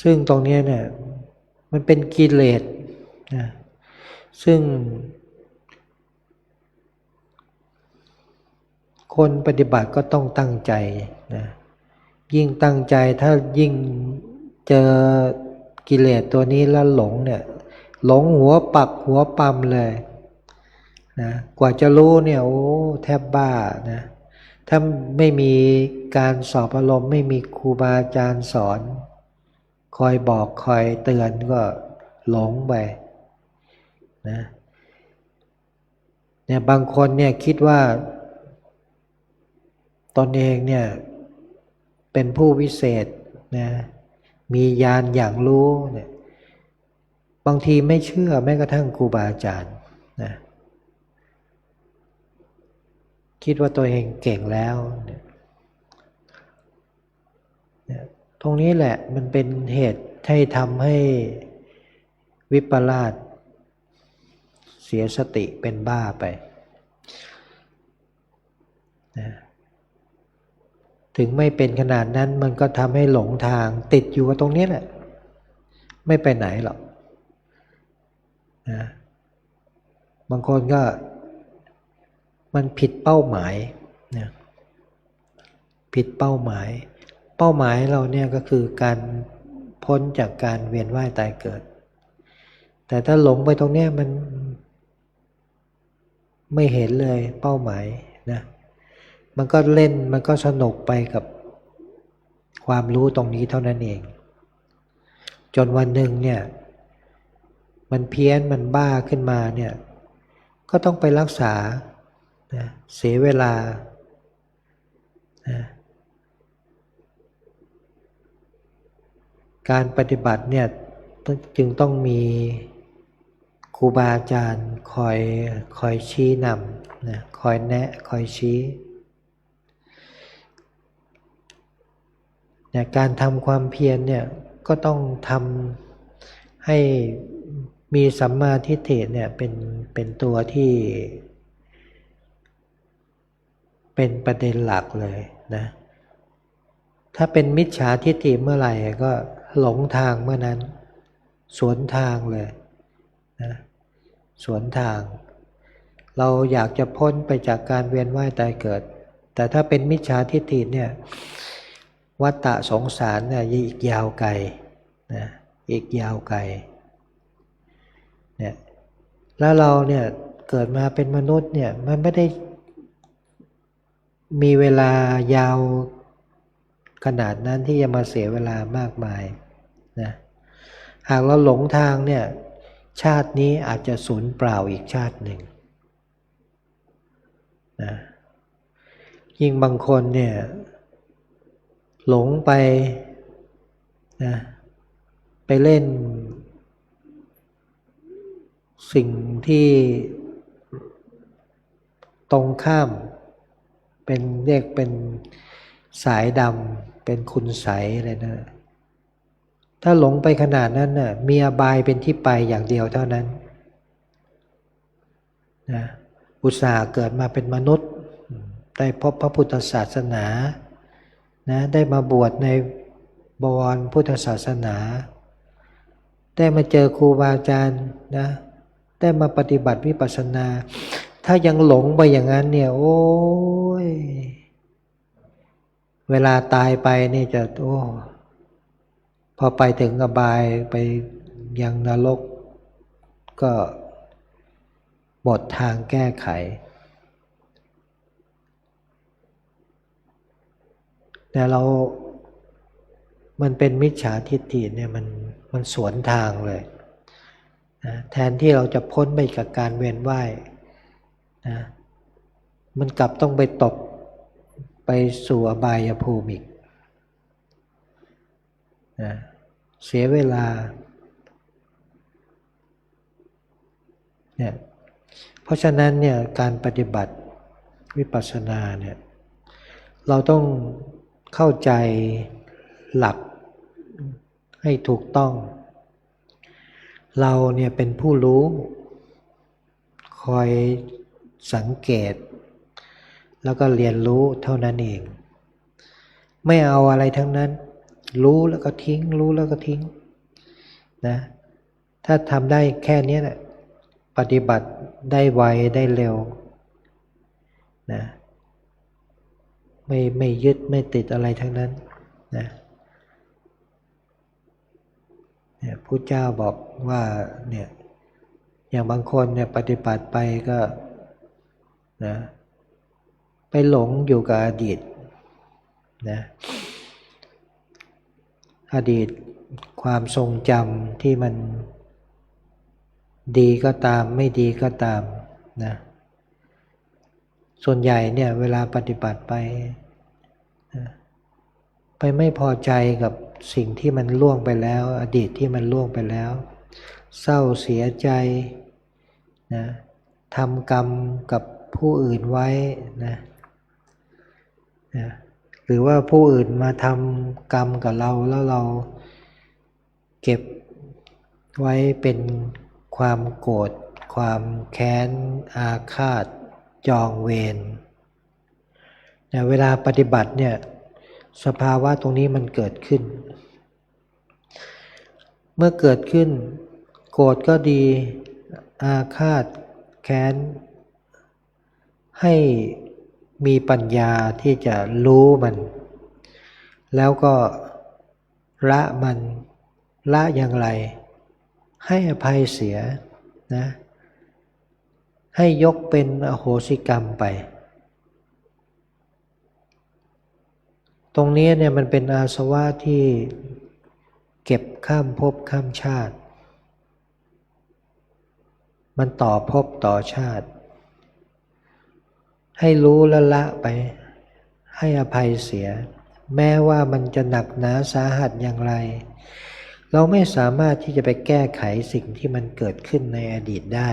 ซึ่งตรงนี้เนี่ยมันเป็นกิเลสนะซึ่งคนปฏิบัติก็ต้องตั้งใจนะยิ่งตั้งใจถ้ายิ่งเจอกิเลสตัวนี้แล้วหลงเนี่ยหลงหัวปักหัวปั๊มเลยนะกว่าจะรู้เนี่ยแทบบ้านะถ้าไม่มีการสอบอารมณ์ไม่มีครูบาอาจารย์สอนคอยบอกคอยเตือนก็หลงไปนะเนี่ยบางคนเนี่ยคิดว่าตนเองเนี่ยเป็นผู้วิเศษนะมีญาณอย่างรู้เนี่ยบางทีไม่เชื่อแม้กระทั่งครูบาอาจารย์นะคิดว่าตัวเองเก่งแล้วเนี่ยตรงนี้แหละมันเป็นเหตุให้ทำให้วิปลาสเสียสติเป็นบ้าไปนะ ถึงไม่เป็นขนาดนั้นมันก็ทำให้หลงทางติดอยู่กับตรงนี้แหละไม่ไปไหนหรอกนะบางคนก็มันผิดเป้าหมายนะผิดเป้าหมายเป้าหมายเราเนี่ยก็คือการพ้นจากการเวียนว่ายตายเกิดแต่ถ้าหลงไปตรงเนี้ยมันไม่เห็นเลยเป้าหมายนะมันก็เล่นมันก็สนุกไปกับความรู้ตรงนี้เท่านั้นเองจนวันหนึ่งเนี่ยมันเพี้ยนมันบ้าขึ้นมาเนี่ยก็ต้องไปรักษานะเสียเวลานะการปฏิบัติเนี่ยจึงต้องมีครูบาอาจารย์คอยชี้นำนะคอยแนะคอยชี้เนี่ยการทำความเพียรเนี่ยก็ต้องทำให้มีสัมมาทิฏฐิเนี่ยเป็นตัวที่เป็นประเด็นหลักเลยนะถ้าเป็นมิจฉาทิฏฐิเมื่อไหร่ก็หลงทางเมื่อนั้นสวนทางเลยนะสวนทางเราอยากจะพ้นไปจากการเวียนว่ายตายเกิดแต่ถ้าเป็นมิจฉาทิฏฐิเนี่ยวัฏฏะสงสารเนี่ยอีกยาวไกลนะอีกยาวไกลเนี่ยแล้วเราเนี่ยเกิดมาเป็นมนุษย์เนี่ยมันไม่ได้มีเวลายาวขนาดนั้นที่จะมาเสียเวลามากมายนะหากเราหลงทางเนี่ยชาตินี้อาจจะสูญเปล่าอีกชาติหนึ่งนะยิ่งบางคนเนี่ยหลงไปนะไปเล่นสิ่งที่ตรงข้ามเป็นเรียกเป็นสายดำเป็นคุณไสยอะไรนะถ้าหลงไปขนาดนั้นน่ะมีอบายเป็นที่ไปอย่างเดียวเท่านั้นนะอุตส่าห์เกิดมาเป็นมนุษย์ได้พบพระพุทธศาสนานะได้มาบวชในบวรพุทธศาสนาได้มาเจอครูบาอาจารย์นะได้มาปฏิบัติวิปัสสนาถ้ายังหลงไปอย่างนั้นเนี่ยโอ้ยเวลาตายไปนี่จะโอ้พอไปถึงอบายไปยังนรกก็หมดทางแก้ไขแต่มันเป็นมิจฉาทิฏฐิเนี่ยมันสวนทางเลยนะแทนที่เราจะพ้นไปกับการเวียนว่ายนะมันกลับต้องไปตกไปสู่อบายภูมิอีกนะเสียเวลาเนี่ยเพราะฉะนั้นเนี่ยการปฏิบัติวิปัสสนาเนี่ยเราต้องเข้าใจหลักให้ถูกต้องเราเนี่ยเป็นผู้รู้คอยสังเกตแล้วก็เรียนรู้เท่านั้นเองไม่เอาอะไรทั้งนั้นรู้แล้วก็ทิ้งรู้แล้วก็ทิ้งนะถ้าทำได้แค่นี้แหละปฏิบัติได้ไวได้เร็วนะไม่ยึดไม่ติดอะไรทั้งนั้นนะเนี่ยพุทธเจ้าบอกว่าเนี่ยอย่างบางคนเนี่ยปฏิบัติไปก็นะไปหลงอยู่กับอดีตนะอดีตความทรงจำที่มันดีก็ตามไม่ดีก็ตามนะส่วนใหญ่เนี่ยเวลาปฏิบัติไปนะไปไม่พอใจกับสิ่งที่มันล่วงไปแล้วอดีตที่มันล่วงไปแล้วเศร้าเสียใจนะทำกรรมกับผู้อื่นไว้นะหรือว่าผู้อื่นมาทำกรรมกับเราแล้วเราเก็บไว้เป็นความโกรธความแค้นอาฆาตจองเวรเวลาปฏิบัติเนี่ย สภาวะตรงนี้มันเกิดขึ้น เมื่อเกิดขึ้นโกรธก็ดีอาฆาตแค้นให้มีปัญญาที่จะรู้มันแล้วก็ละมันละอย่างไรให้อภัยเสียนะให้ยกเป็นอโหสิกรรมไปตรงนี้เนี่ยมันเป็นอาสวะที่เก็บข้ามภพข้ามชาติมันต่อภพต่อชาติให้รู้และละไปให้อภัยเสียแม้ว่ามันจะหนักหนาสาหัสอย่างไรเราไม่สามารถที่จะไปแก้ไขสิ่งที่มันเกิดขึ้นในอดีตได้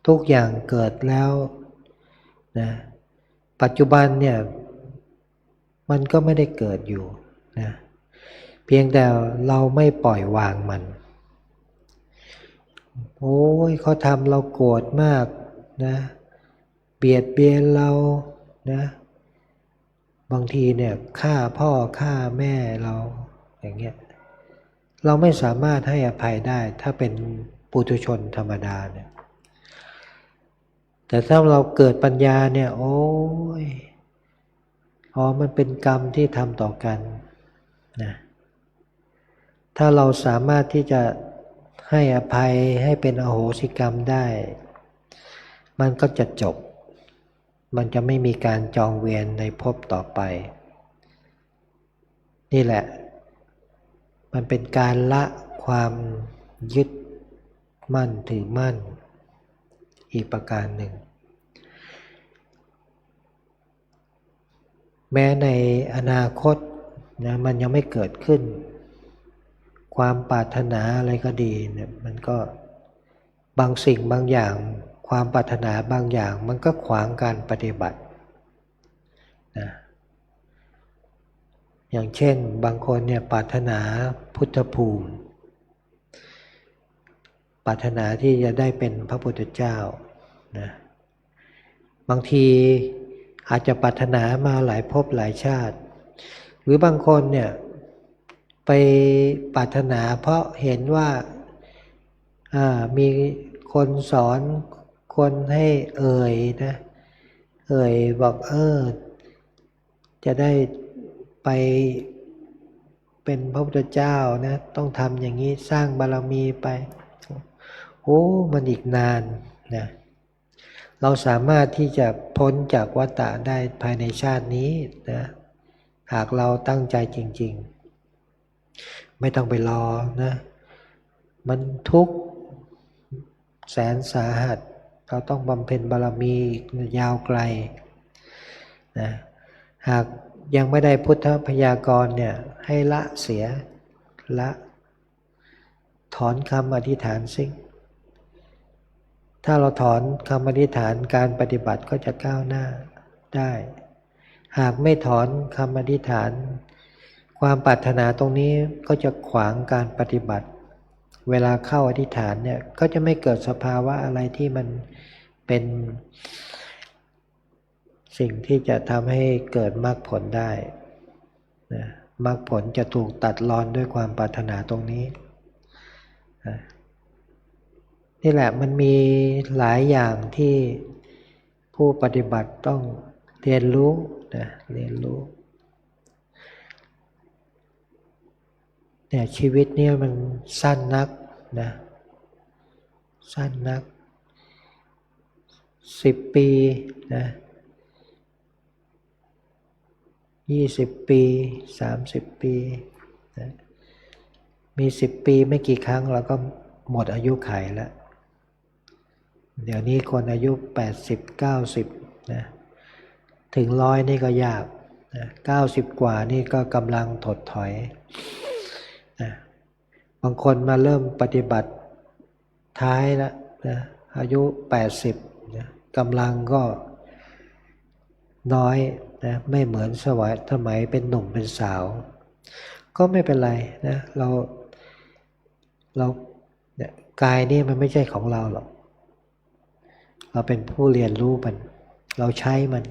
ทุกอย่างเกิดแล้วนะปัจจุบันเนี่ยมันก็ไม่ได้เกิดอยู่นะเพียงแต่เราไม่ปล่อยวางมันโอ้ยเขาทำเราโกรธมากนะเบียดเบียนเรานะบางทีเนี่ยฆ่าพ่อฆ่าแม่เราอย่างเงี้ยเราไม่สามารถให้อภัยได้ถ้าเป็นปุถุชนธรรมดาเนี่ยแต่ถ้าเราเกิดปัญญาเนี่ยโอ้ยมันเป็นกรรมที่ทำต่อกันนะถ้าเราสามารถที่จะให้อภัยให้เป็นอโหสิกรรมได้มันก็จะจบมันจะไม่มีการจองเวรในภพต่อไปนี่แหละมันเป็นการละความยึดมั่นถือมั่นอีกประการหนึ่งแม้ในอนาคตนะมันยังไม่เกิดขึ้นความปรารถนาอะไรก็ดีเนี่ยมันก็บางสิ่งบางอย่างความปรารถนาบางอย่างมันก็ขวางการปฏิบัตินะอย่างเช่นบางคนเนี่ยปรารถนาพุทธภูมิปรารถนาที่จะได้เป็นพระพุทธเจ้านะบางทีอาจจะปรารถนามาหลายภพหลายชาติหรือบางคนเนี่ยไปปรารถนาเพราะเห็นว่ามีคนสอนคนให้เอ่ยนะเอ่ยบอกจะได้ไปเป็นพระพุทธเจ้านะต้องทำอย่างนี้สร้างบารมีไปมันอีกนานนะเราสามารถที่จะพ้นจากวัฏฏะได้ภายในชาตินี้นะหากเราตั้งใจจริงๆไม่ต้องไปรอนะมันทุกข์แสนสาหัสเราต้องบำเพ็ญบารมียาวไกลนะหากยังไม่ได้พุทธพยากรณ์เนี่ยให้ละเสียละถอนคำอธิษฐานสิ้นถ้าเราถอนคำอธิษฐานการปฏิบัติก็จะก้าวหน้าได้หากไม่ถอนคำอธิษฐานความปรารถนาตรงนี้ก็จะขวางการปฏิบัติเวลาเข้าอธิษฐานเนี่ยก็จะไม่เกิดสภาวะอะไรที่มันเป็นสิ่งที่จะทำให้เกิดมรรคผลได้นะมรรคผลจะถูกตัดรอนด้วยความปรารถนาตรงนี้นี่แหละมันมีหลายอย่างที่ผู้ปฏิบัติต้องเรียนรู้นะเรียนรู้เนี่ยชีวิตเนี่ยมันสั้นนักนะสั้นนัก10 ปีนะ20 ปี30 ปีนะมี10 ปีไม่กี่ครั้งเราก็หมดอายุขัยแล้วเดี๋ยวนี้คนอายุ80-90นะถึง100นี่ก็ยากนะ90 กว่านี่ก็กำลังถดถอยนะบางคนมาเริ่มปฏิบัติท้ายแล้วนะอายุ80นะกำลังก็น้อยนะไม่เหมือนสมัยเป็นหนุ่มเป็นสาวก็ไม่เป็นไรนะเราเนี่ยกายนี่มันไม่ใช่ของเราหรอกเราเป็นผู้เรียนรู้มันเราใช้มัน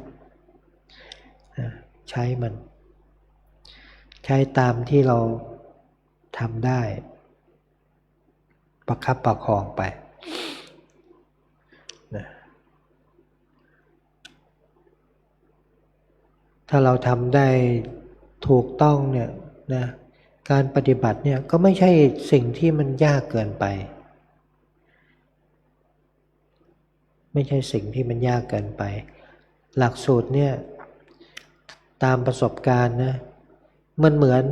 นะใช้มัน ใช้ตามที่เราทำได้ประคับประคองไปนะถ้าเราทำได้ถูกต้องเนี่ยนะการปฏิบัติเนี่ยก็ไม่ใช่สิ่งที่มันยากเกินไปไม่ใช่สิ่งที่มันยากเกินไปหลักสูตรเนี่ยตามประสบการณ์นะมันเหมือน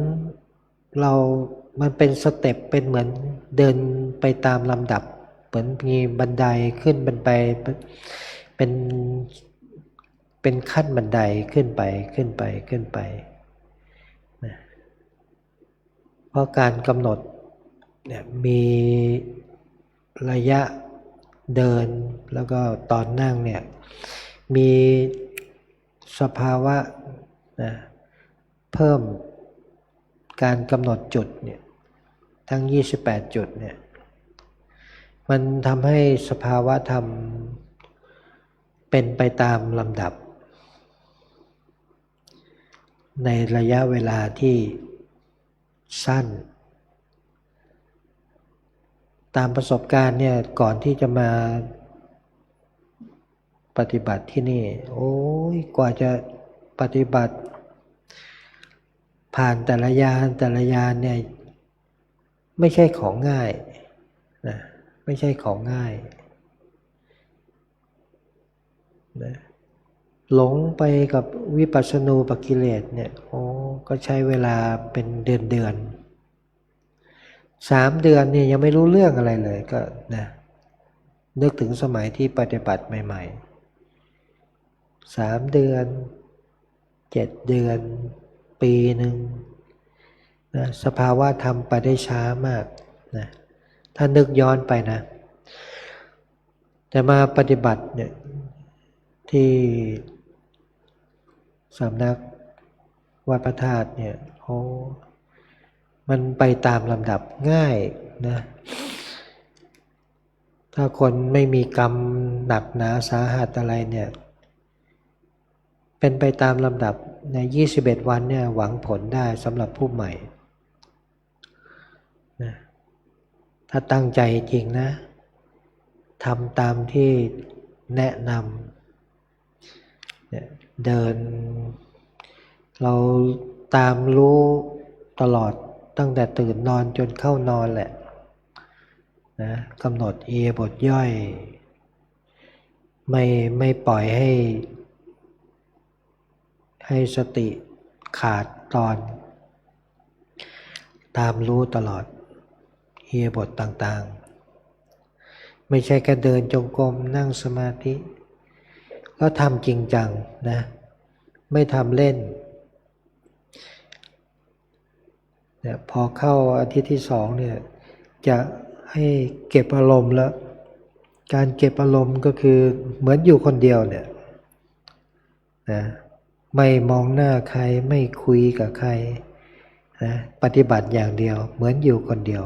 มันเป็นสเต็ปเป็นเหมือนเดินไปตามลำดับเหมือนมีบันไดขึ้นบันไดเป็นขั้นบันไดขึ้นไปนะเพราะการกำหนดเนี่ยมีระยะเดินแล้วก็ตอนนั่งเนี่ยมีสภาวะนะเพิ่มการกำหนดจุดเนี่ยทั้ง28จุดเนี่ยมันทำให้สภาวะธรรมเป็นไปตามลำดับในระยะเวลาที่สั้นตามประสบการณ์เนี่ยก่อนที่จะมาปฏิบัติที่นี่โอ้ยกว่าจะปฏิบัติผ่านแต่ละยานเนี่ยไม่ใช่ของง่ายนะไม่ใช่ของง่ายนะหลงไปกับวิปัสสนูปกิเลสเนี่ยโอ้ก็ใช้เวลาเป็นเดือน3 เดือนเนี่ยยังไม่รู้เรื่องอะไรเลยก็นะนึกถึงสมัยที่ปฏิบัติใหม่ๆ3 เดือน7 เดือนปีหนึ่งนะสภาวะธรรมไปได้ช้ามากนะถ้านึกย้อนไปนะแต่มาปฏิบัติเนี่ยที่สำนักวัดพระธาตุเนี่ยโอ้มันไปตามลำดับง่ายนะถ้าคนไม่มีกรรมหนักหนาสาหัสอะไรเนี่ยเป็นไปตามลำดับใน21 วันเนี่ยหวังผลได้สำหรับผู้ใหม่นะถ้าตั้งใจจริงนะทำตามที่แนะนำเนี่ยเดินเราตามรู้ตลอดตั้งแต่ตื่นนอนจนเข้านอนแหละนะกำหนดอิริยาบถย่อยไม่ปล่อยให้สติขาดตอนตามรู้ตลอดอิริยาบถต่างๆไม่ใช่แค่เดินจงกรมนั่งสมาธิก็ทำจริงจังนะไม่ทำเล่นเนี่ยพอเข้าอาทิตย์ที่2เนี่ยจะให้เก็บอารมณ์แล้วการเก็บอารมณ์ก็คือเหมือนอยู่คนเดียวเนี่ยนะไม่มองหน้าใครไม่คุยกับใครนะปฏิบัติอย่างเดียวเหมือนอยู่คนเดียว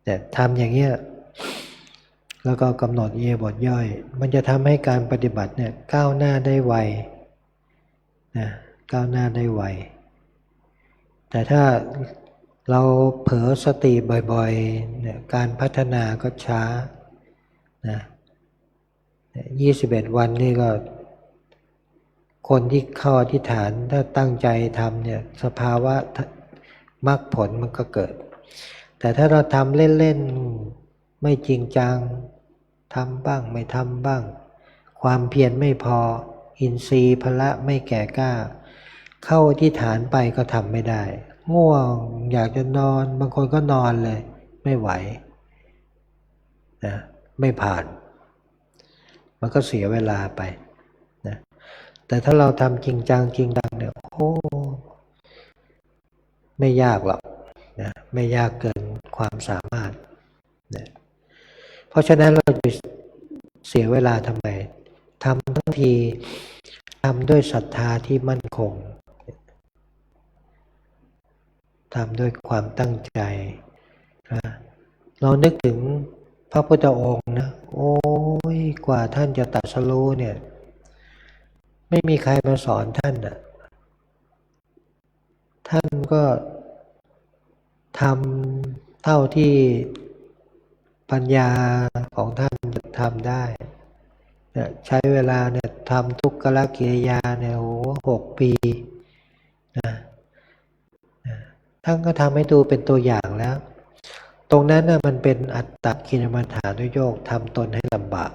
แต่ทำอย่างเงี้ยแล้วก็กำหนดอิริยาบถย่อยมันจะทำให้การปฏิบัติเนี่ยก้าวหน้าได้ไวนะก้าวหน้าได้ไวแต่ถ้าเราเผลอสติบ่อยๆเนี่ยการพัฒนาก็ช้านะ21 วันนี่ก็คนที่เข้าอธิษฐานถ้าตั้งใจทำเนี่ยสภาวะมรรคผลมันก็เกิดแต่ถ้าเราทำเล่นๆไม่จริงจังทำบ้างไม่ทำบ้างความเพียรไม่พออินทรีย์พละไม่แก่กล้าเข้าอธิษฐานไปก็ทำไม่ได้ง่วงอยากจะนอนบางคนก็นอนเลยไม่ไหวนะไม่ผ่านมันก็เสียเวลาไปนะแต่ถ้าเราทำจริงจังจริงจังเนี่ยโอ้ไม่ยากหรอกนะไม่ยากเกินความสามารถนะเพราะฉะนั้นเราจะเสียเวลาทำไมทำทั้งทีทำด้วยศรัทธาที่มั่นคงทำด้วยความตั้งใจนะเรานึกถึงพระพุทธองค์นะโอ้ยกว่าท่านจะตรัสรู้เนี่ยไม่มีใครมาสอนท่านนะ ท่านก็ทำเท่าที่ปัญญาของท่านจะทำได้เนี่ยใช้เวลาเนี่ยทำทุกขกิริยาเนี่ย6 ปีนะท่านก็ทำให้ดูเป็นตัวอย่างแล้ว ตรงนั้นน่ะมันเป็นอัตตกิลมัฏฐานุโยคทำตนให้ลำบาก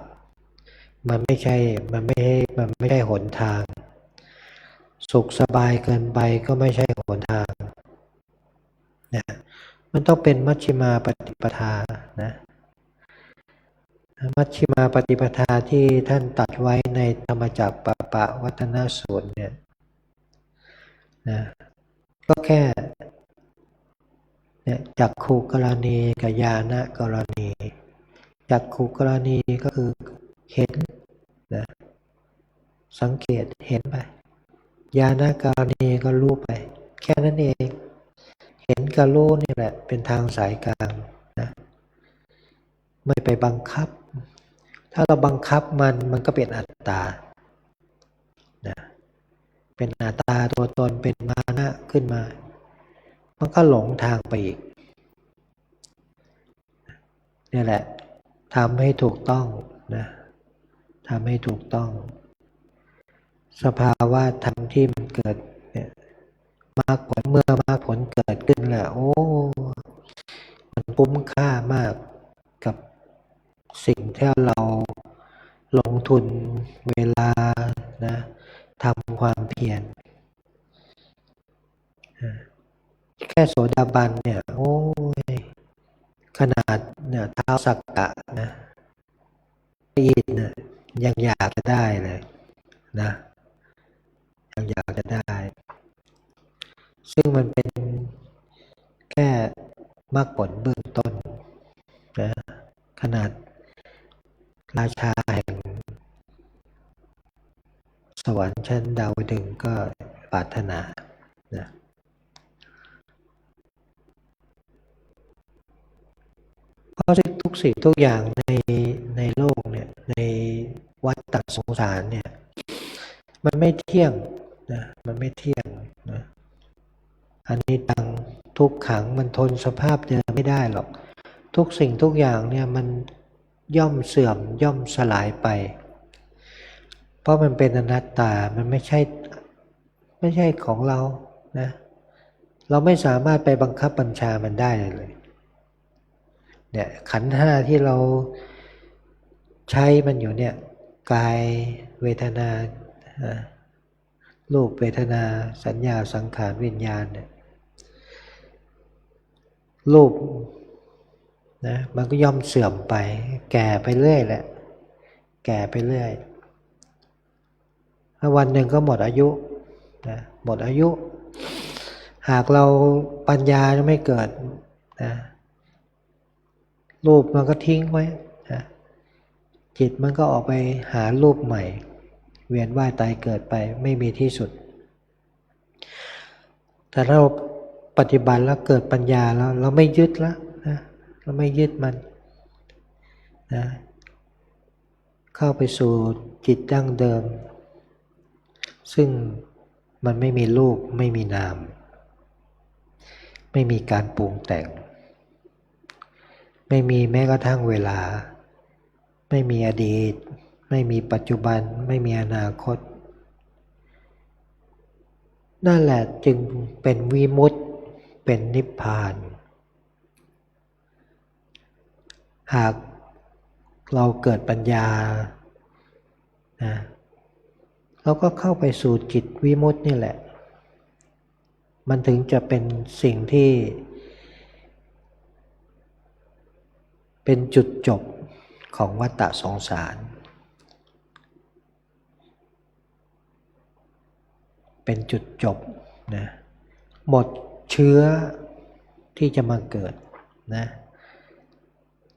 มันไม่ใช่หนทางสุขสบายเกินไปก็ไม่ใช่หนทางนะมันต้องเป็นมัชฌิมาปฏิปทานะมัชฌิมาปฏิปทาที่ท่านตัดไว้ในธรรมจักรปวัตตนสูตรเนี่ยนะก็แค่เนี่ยจักขุกรณีกับญาณกรณีจักขุกรณีก็คือเห็นนะสังเกตเห็นไปญาณกรณีก็รู้ไปแค่นั้นเองเห็นกับรู้นี่แหละเป็นทางสายกลางนะไม่ไปบังคับถ้าเราบังคับมันก็เป็นอัตตานะเป็นอัตตาตัวตนเป็นมานะขึ้นมามันก็หลงทางไปอีกนี่แหละทำให้ถูกต้องนะทำให้ถูกต้องสภาวะธรรมที่มันเกิดเนี่ยมากผลเมื่อมากผลเกิดขึ้นแล้วโอ้มันคุ้มค่ามากกับสิ่งที่เราลงทุนเวลานะทำความเพียรแค่โสดาบันเนี่ยโอ้ยขนาดเนี่ยเท้าสักกะนะอินนะยังอยากจะได้เลยนะยังอยากจะได้ซึ่งมันเป็นแค่มรรคผลเบื้องต้นนะขนาดราชาแห่งสวรรค์ชั้นดาวดึงส์ก็ปรารถนานะเพราะทุกสิ่งทุกอย่างในโลกเนี่ยในวัฏฏะสงสารเนี่ยมันไม่เที่ยงนะมันไม่เที่ยงนะอนิจจังทุกขังมันทนสภาพเดิมไม่ได้หรอกทุกสิ่งทุกอย่างเนี่ยมันย่อมเสื่อมย่อมสลายไปเพราะมันเป็นอนัตตามันไม่ใช่ของเรานะเราไม่สามารถไปบังคับบัญชามันได้เลยเนี่ยขันธ์ห้าที่เราใช้มันอยู่เนี่ยกายเวทนารูปเวทนาสัญญาสังขารวิญญาณเนี่ยรูปนะมันก็ย่อมเสื่อมไปแก่ไปเรื่อยแหละแก่ไปเรื่อยวันหนึ่งก็หมดอายุนะหมดอายุหากเราปัญญาไม่เกิดนะรูปมันก็ทิ้งไว้นะจิตมันก็ออกไปหารูปใหม่เวียนว่ายตายเกิดไปไม่มีที่สุดแต่เราปฏิบัติแล้วเกิดปัญญาแล้วเราไม่ยึดแล้วนะเราไม่ยึดมันนะเข้าไปสู่จิตดั้งเดิมซึ่งมันไม่มีรูปไม่มีนามไม่มีการปรุงแต่งไม่มีแม้กระทั่งเวลาไม่มีอดีตไม่มีปัจจุบันไม่มีอนาคตนั่นแหละจึงเป็นวิมุตติเป็นนิพพานหากเราเกิดปัญญานะเราก็เข้าไปสู่จิตวิมุตตินี่แหละมันถึงจะเป็นสิ่งที่เป็นจุดจบของวัฏฏะสงสารเป็นจุดจบนะหมดเชื้อที่จะมาเกิดนะ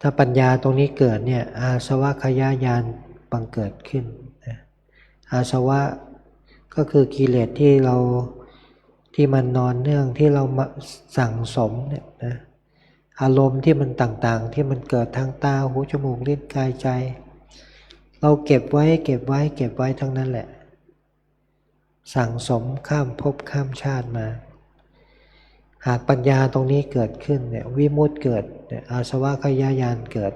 ถ้าปัญญาตรงนี้เกิดเนี่ยอาสวะขยายานบังเกิดขึ้นนะอาสวะก็คือกิเลสที่มันนอนเนื่องที่เรามาสั่งสมเนี่ยนะอารมณ์ที่มันต่างๆที่มันเกิดทางตาหูจมูกลิ้นกายใจเราเก็บไว้ทั้งนั้นแหละสั่งสมข้ามภพข้ามชาติมา หากปัญญาตรงนี้เกิดขึ้นเนี่ยวิมุตติเกิดอาสวะขยายานเกิด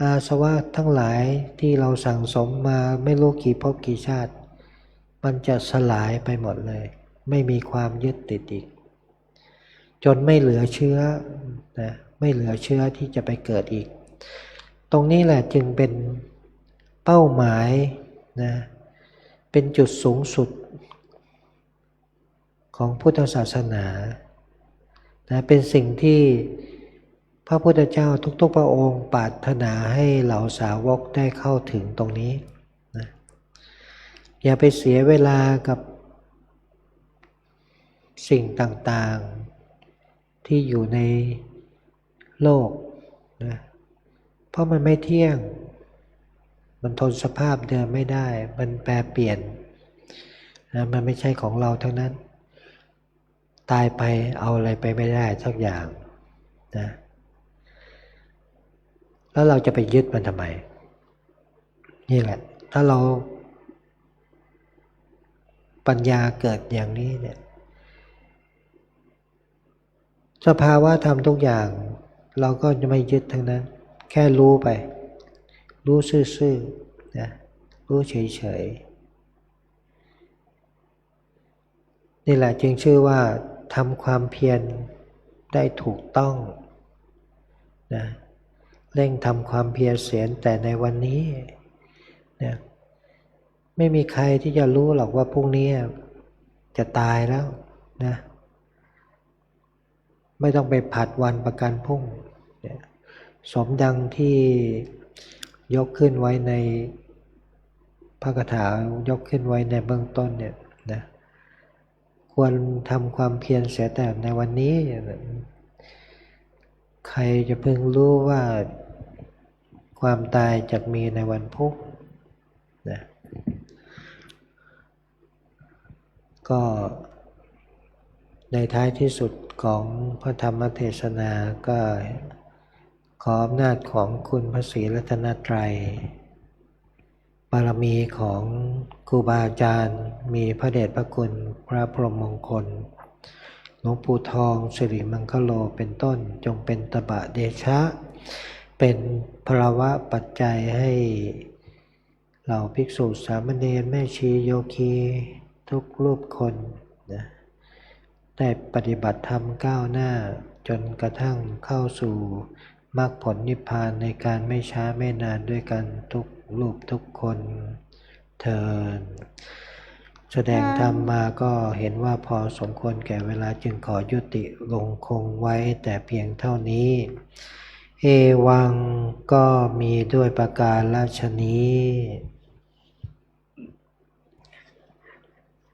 อาสวะทั้งหลายที่เราสั่งสมมาไม่รู้กี่ภพกี่ชาติมันจะสลายไปหมดเลยไม่มีความยึดติดอีกจนไม่เหลือเชื้อนะไม่เหลือเชื้อที่จะไปเกิดอีกตรงนี้แหละจึงเป็นเป้าหมายนะเป็นจุดสูงสุดของพุทธศาสนานะเป็นสิ่งที่พระพุทธเจ้าทุกๆพระองค์ปรารถนาให้เหล่าสาวกได้เข้าถึงตรงนี้นะอย่าไปเสียเวลากับสิ่งต่างๆที่อยู่ในโลกนะเพราะมันไม่เที่ยงมันทนสภาพเดิมไม่ได้มันแปรเปลี่ยนนะมันไม่ใช่ของเราทั้งนั้นตายไปเอาอะไรไปไม่ได้สักอย่างนะแล้วเราจะไปยึดมันทำไมนี่แหละถ้าเราปัญญาเกิดอย่างนี้เนี่ยสภาวะธรรมทุกอย่างเราก็จะไม่ยึดทั้งนั้นแค่รู้ไปรู้ซื่อๆนะรู้เฉยๆนี่แหละจึงชื่อว่าทำความเพียรได้ถูกต้องนะเร่งทำความเพียรเสียแต่ในวันนี้นะไม่มีใครที่จะรู้หรอกว่าพรุ่งนี้จะตายแล้วนะไม่ต้องไปผัดวันประกันพรุ่งสมดังที่ยกขึ้นไว้ในพระคาถายกขึ้นไว้ในเบื้องต้นเนี่ยนะควรทำความเพียรเสียแต่ในวันนี้ใครจะเพิ่งรู้ว่าความตายจะมีในวันพรุ่งนะก็ในท้ายที่สุดของพระธรรมเทศนาก็ขออำนาจของคุณพระศรีรัตนตรัยบารมีของครูบาอาจารย์มีพระเดชพระคุณพระพรหมมงคลหลวงปู่ทองสิริมังคโลเป็นต้นจงเป็นตบะเดชะเป็นพลวะปัจจัยให้เหล่าภิกษุสามเณรแม่ชีโยคีทุกรูปคนนะได้ปฏิบัติธรรมก้าวหน้าจนกระทั่งเข้าสู่มรรคผลนิพพานในการไม่ช้าไม่นานด้วยกันทุกรูปทุกคนเทินแสดงธรรมมาก็เห็นว่าพอสมควรแก่เวลาจึงขอยุติลงคงไว้แต่เพียงเท่านี้เอวังก็มีด้วยประการฉนี้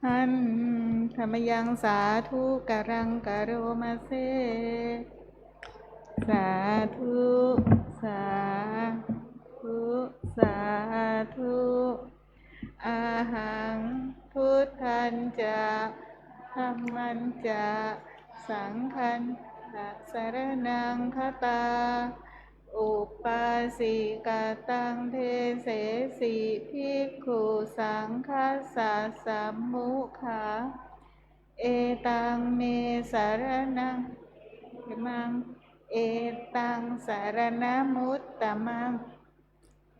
หันธรรมยังสาธุกรังกโรมาเซสาธุสาธุสาธุอาหังพุทธันจะธัมมันจะสังฆันจะสรณังคตาอุปาสิกตังเทเสสิภิกขุสังฆัสสะสัมมุขาเอตังเมสารนังมังเอตังสารณมุตตมัง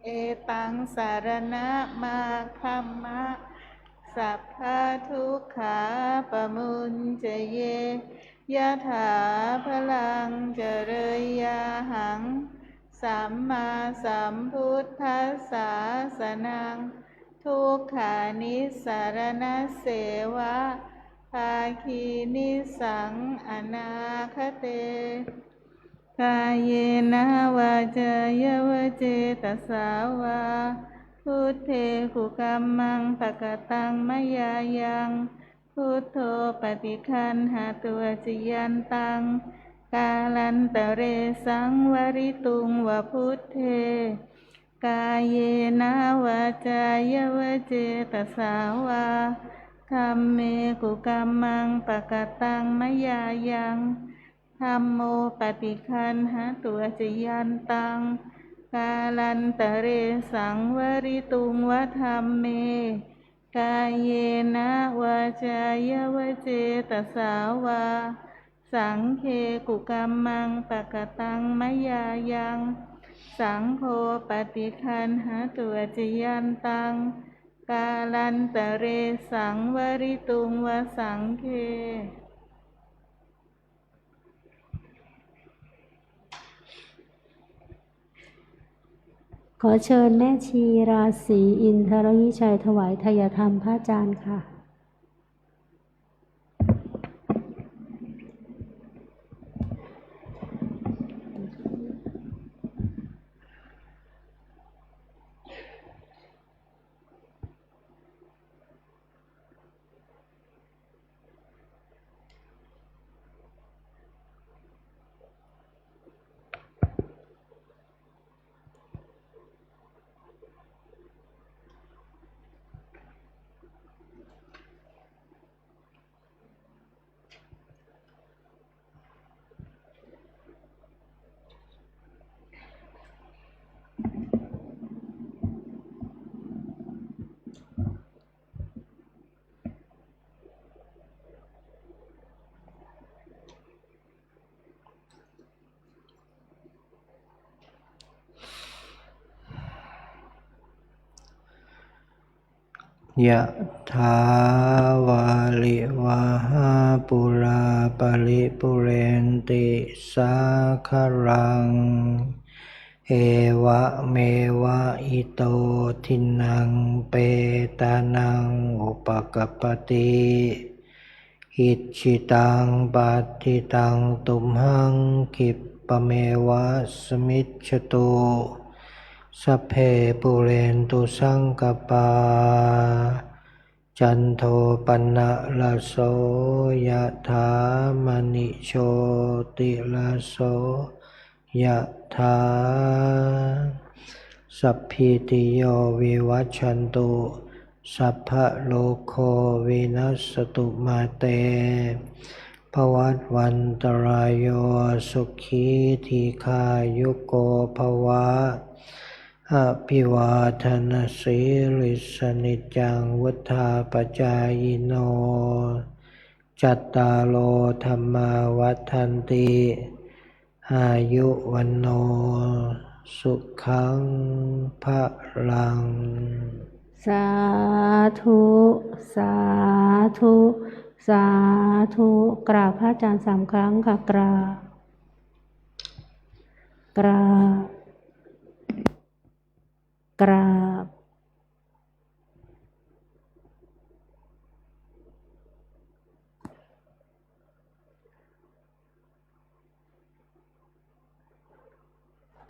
เอตังสารณมาคัมมะสัพพะทุกขาปมุญจเยยะถาพลังเจริญญาหังสัมมาสัมพุทธัสสะสนังทุกขานิสารณเสวะภาคีนิสังอนาคเตกายเยนะวาจายวเจตสาวาพุทเทกุกัมมังปะกตังมยายังพุทโธปฏิคันหาตัวจิยันตังกาลันตะเรสังวริตุงวะพุทเทกายเยนะวาจายวเจตสาวาธัมเมกุกัมมังปะกตังมยายังธัมโมปฏิคันหาตัวจิยันตังกาลันตะเรสังวริตุงวะธัมเมกายเยนะวาจายวเจตสาวา สังเคกุกัมมังปะกตังมยายังสังโฆปฏิคันหาตัวจยันตังกาลันตะเรสังวริตุงวสังเค ขอเชิญแม่ชีราศีอินทรวิชัยถวายทายธรรมพระอาจารย์ค่ะ ยะถาวาลิวาหาปุราปาริปุเรนติสาคารังเอวะเมวะอิโตทินังเปตานังอุปกัปปติอิชิตังปัฏฐิตังตุมหังคิปะเมวะสมิจฉตุสัพเพปุเรนตุสังกปาจันโทปนะละโสยะถามณิโชติละโสยะถาสัพพิติโยวิวัชชันตุสัพพะโลกโควินัสตุมาเตภวัตวันตรายโยสุขีทีฆายุโกภวะอภิวาทนาสีลิสนิจจังวุธาปจายโนจัตตารโลธรรมาวัฏันติอายุวันโนสุขังภะลัง สาธุ สาธุ สาธุ กราบพระอาจารย์3 ครั้งค่ะ กราบ กราบ กราบ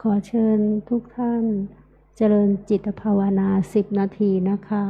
ขอเชิญทุกท่านเจริญจิตภาวนา10 นาทีนะคะ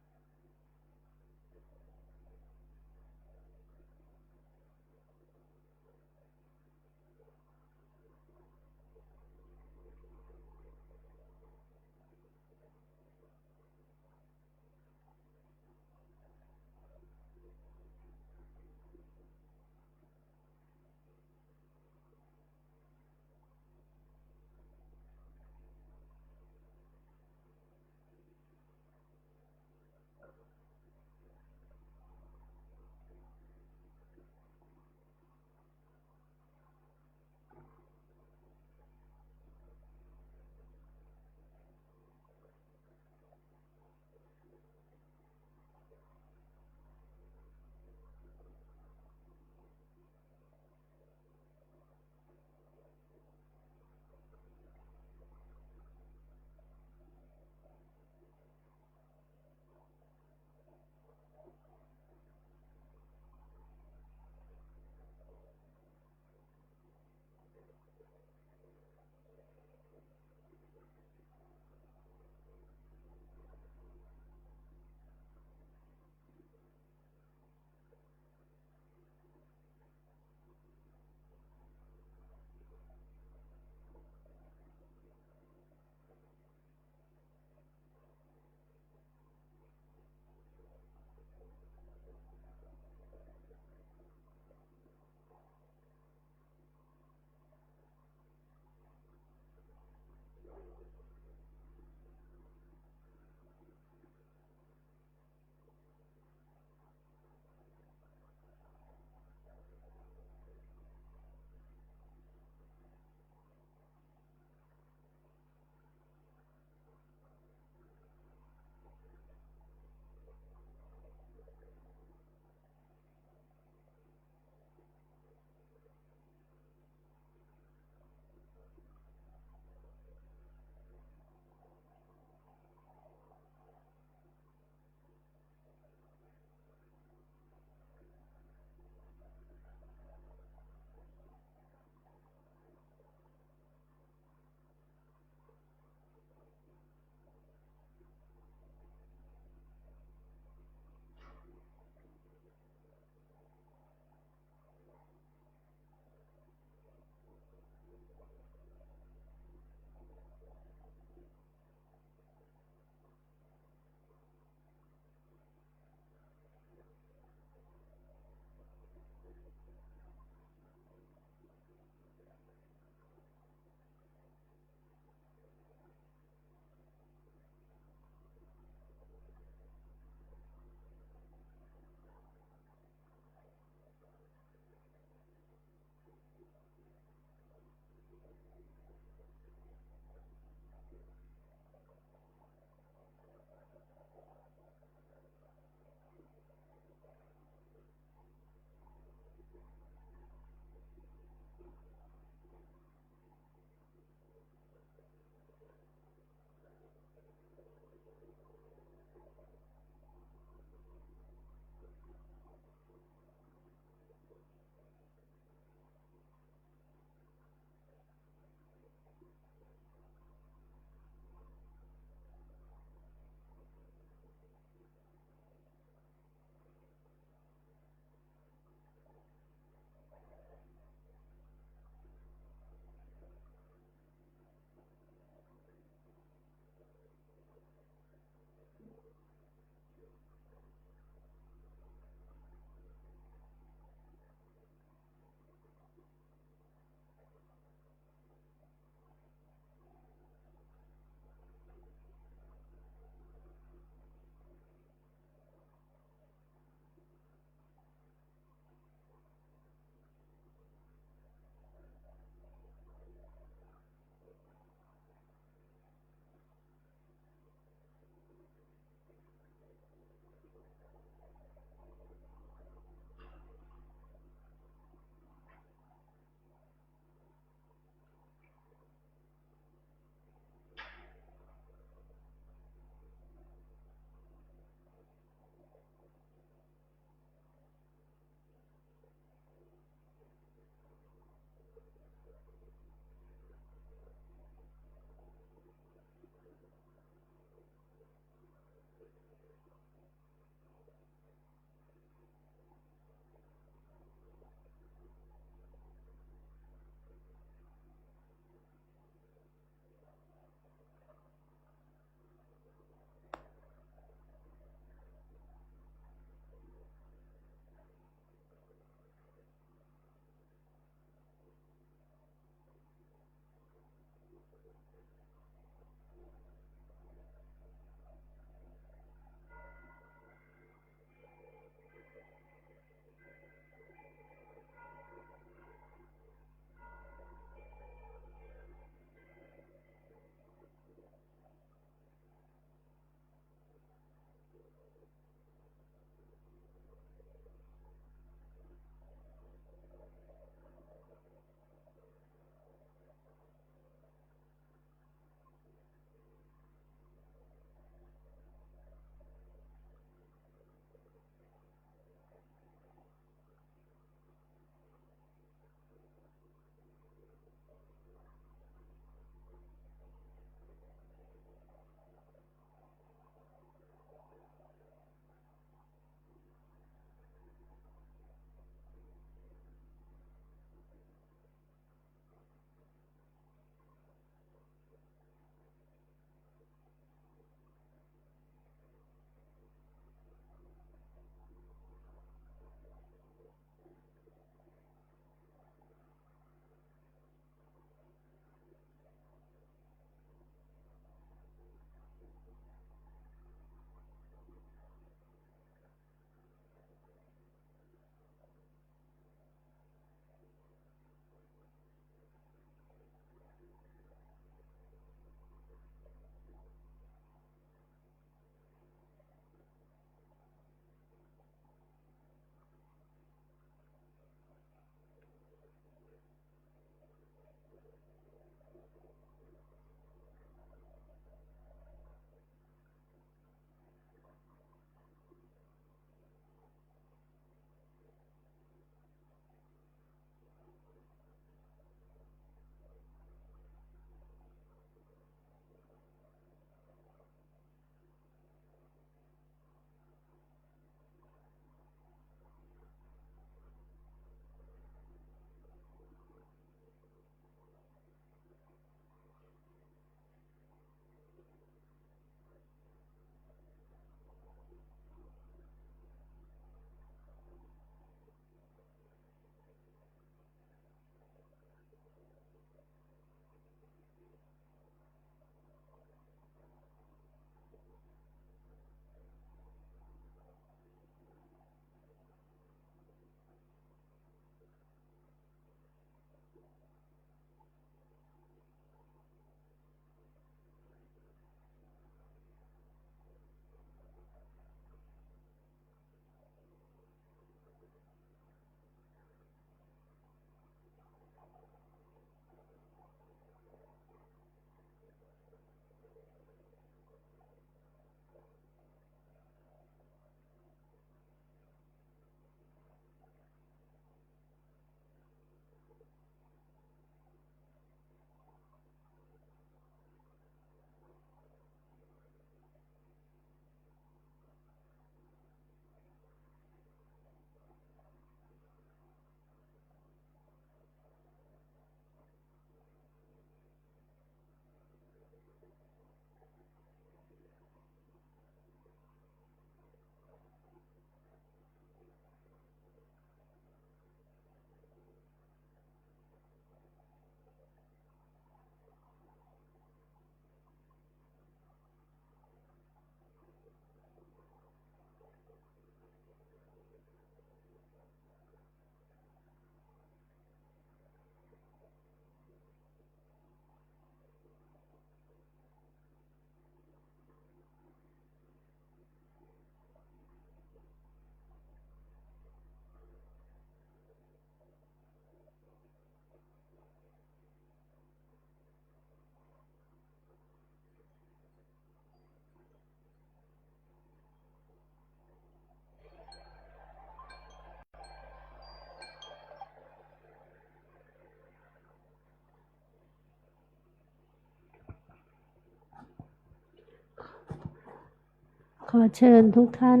อเชิญทุกท่าน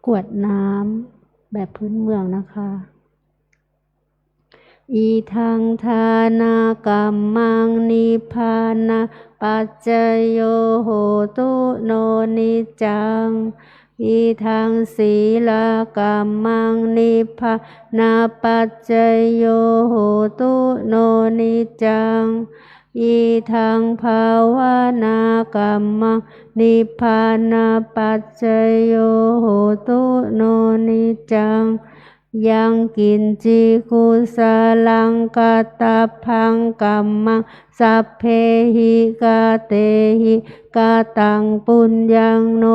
กรวดน้ำแบบพื้นเมืองนะคะอีทังทานากัมมังนิพพานาปัจจโยโหตุโนนิจังอีทังศีลกัมมังนิพพานาปัจจโยโหตุโนนิจังอีทังภาวนากัมมังนิพพานาปัจจโยโหตุโนนิจังยังกินจิกุสลังกตัพพังกัมมังสัพเพหิกาเตหิกาตังปุญญังโน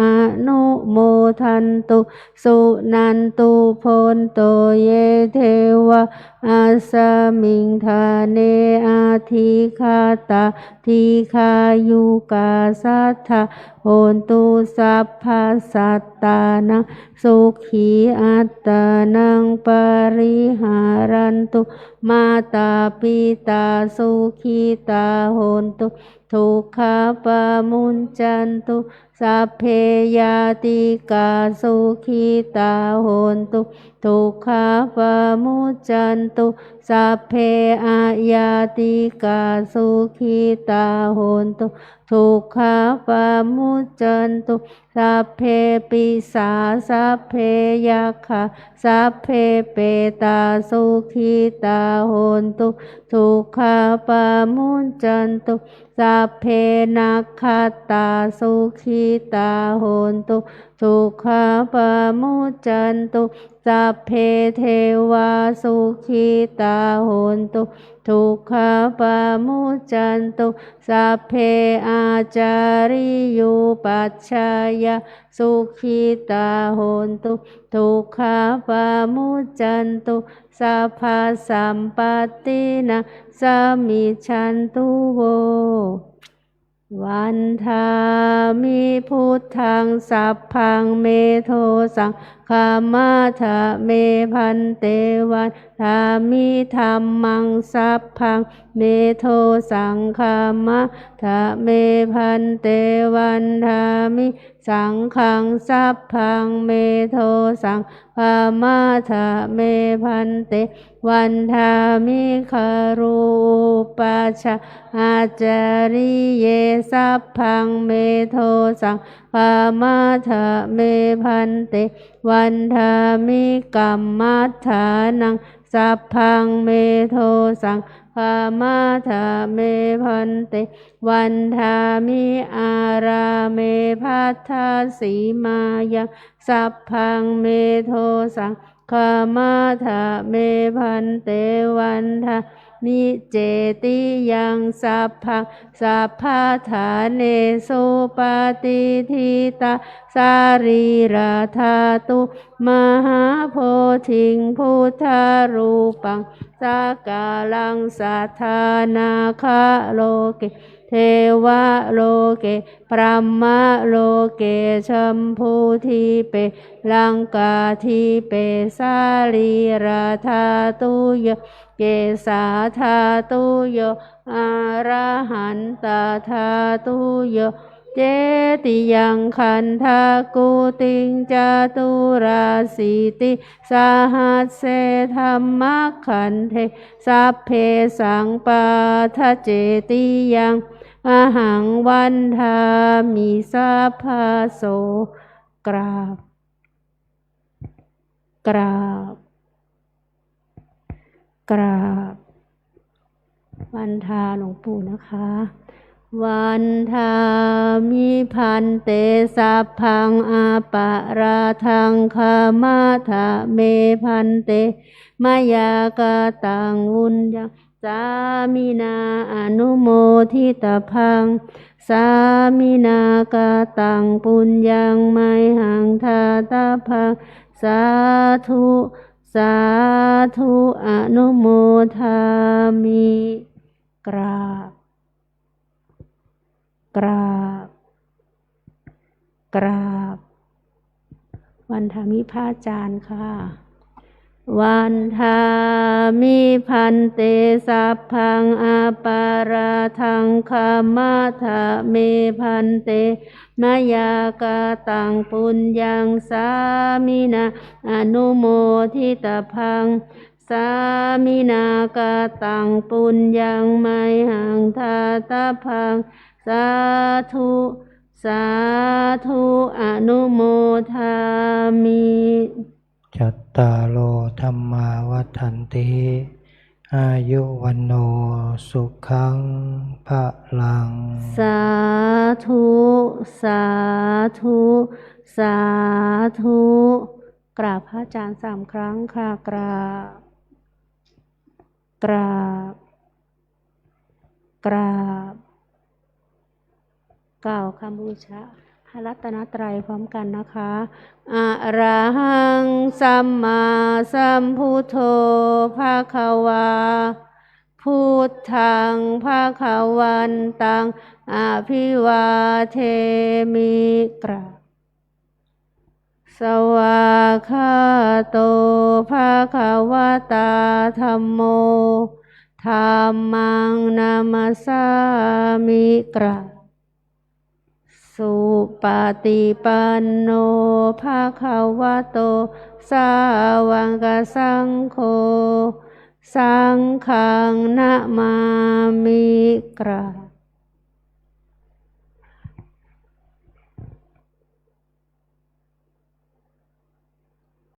อนุโมทันตุสุนันตุโพนโตเยเทวะอาสมิงธาเนอาทิคาตาทิคายุกาสัทธาโหนตุสัพพสัตตานังสุขีอัตตานังปริหารันตุมาตาปิตาสุขีตาโหนตุทุกขาปะมุญจันตุสัพเพยาติกาสุขีตาโหนตุทุกขาปะมุญจันตุสัพเพอะยาติกาสุขีตาโหนตุทุกขาปะมุจจันตุสัพเพปิสาสัพเพยัคขาสัพเพเปตาสุขีตาโหนตุทุกขาปะมุจจันตุสัพเพนัคขตาสุขีตาโหนตุทุกขาปะมุจจันตุสัพเพเทวาสุขีตาโหนตุทุกขาปะมุจจันตุสัพเพอาจาริยุปัชฌายาสุขีตาโหนตุทุกขาปะมุจจันตุสัพพสัมปตินะสมิจฉันตุโววันทามิพุทธังสัพพังเมโทสังฆามาทะเมพันเตวันทามิธัมมังสัพพังเมโทสังฆามาทะเมพันเตวันทามิสังฆังสัพพังเมโทสังฆามาทะเมพันเตวันทามิคารูปัชฌาอาจาริเยสัพพังเมโทสังฆามาทะเมพันเตวันทามิกัมมัฏฐานังสัพพังเมโทสังฆามาทะเมพันเตวันทามิอาราเมภัทธาสีมายังสัพพังเมโทสังฆามาทะเมพันเตวันทามิเจติยังสัพพังสัพพะทาเนสุปฏิทิตาสารีราธาตุมหาโพธิงพุทธารูปังสากาลังสัทธานาคาโลเกเทวะโลเกปรัมมะโลเกชัมพูทิเปลังกาทิเปสาลีราธาตุโยเกสาธาตุโยอะระหันตาธาตุโยเจติยังขันธากุติงจตุราสีติสหัสเสธัมมขันเทสัพเพสังปาทเจติยังอหังวันทามิสัพพะโสกราบกราบกราบวันทาหลวงปู่นะคะวันทามิพันเตสัพพังอาปะราทังคามาทะเมพันเตมายากตังวุญยังสามินาอนุโมทิตพังสามินากตังปุญญังไมหังทาตาพังสาธุสาธุอนุโมทามิกราบกราบกราบวันธรรมิพาจารย์ค่ะ วันทามิพันเตสัพพังอาปาราทังคามาทะเมพันเตมายากาตังปุญญังสามินาอนุโมทิตพังสามินากาตังปุญญังไมหังทาตพังสาธุสาธุอนุโมทามิจัตตารโอธัมมาวัฏันติอายุวันโนสุขังภะลังสาธุสาธุสาธุกราบพระอาจารย์3 ครั้งค่ะกราบกราบกราบกล่าวคำบูชาพระรัตนตรัยพร้อมกันนะคะอะระหังสัมมาสัมพุทโธภะคะวาพุทธังภะคะวันตังอะภิวาเทมิกราบสวากขาโตภะคะวะตาธัมโมธัมมังนามัสสามิกราบสุปฏิปันโนภะคะวะโตสาวกสังโฆสังฆังนะมามิกราบ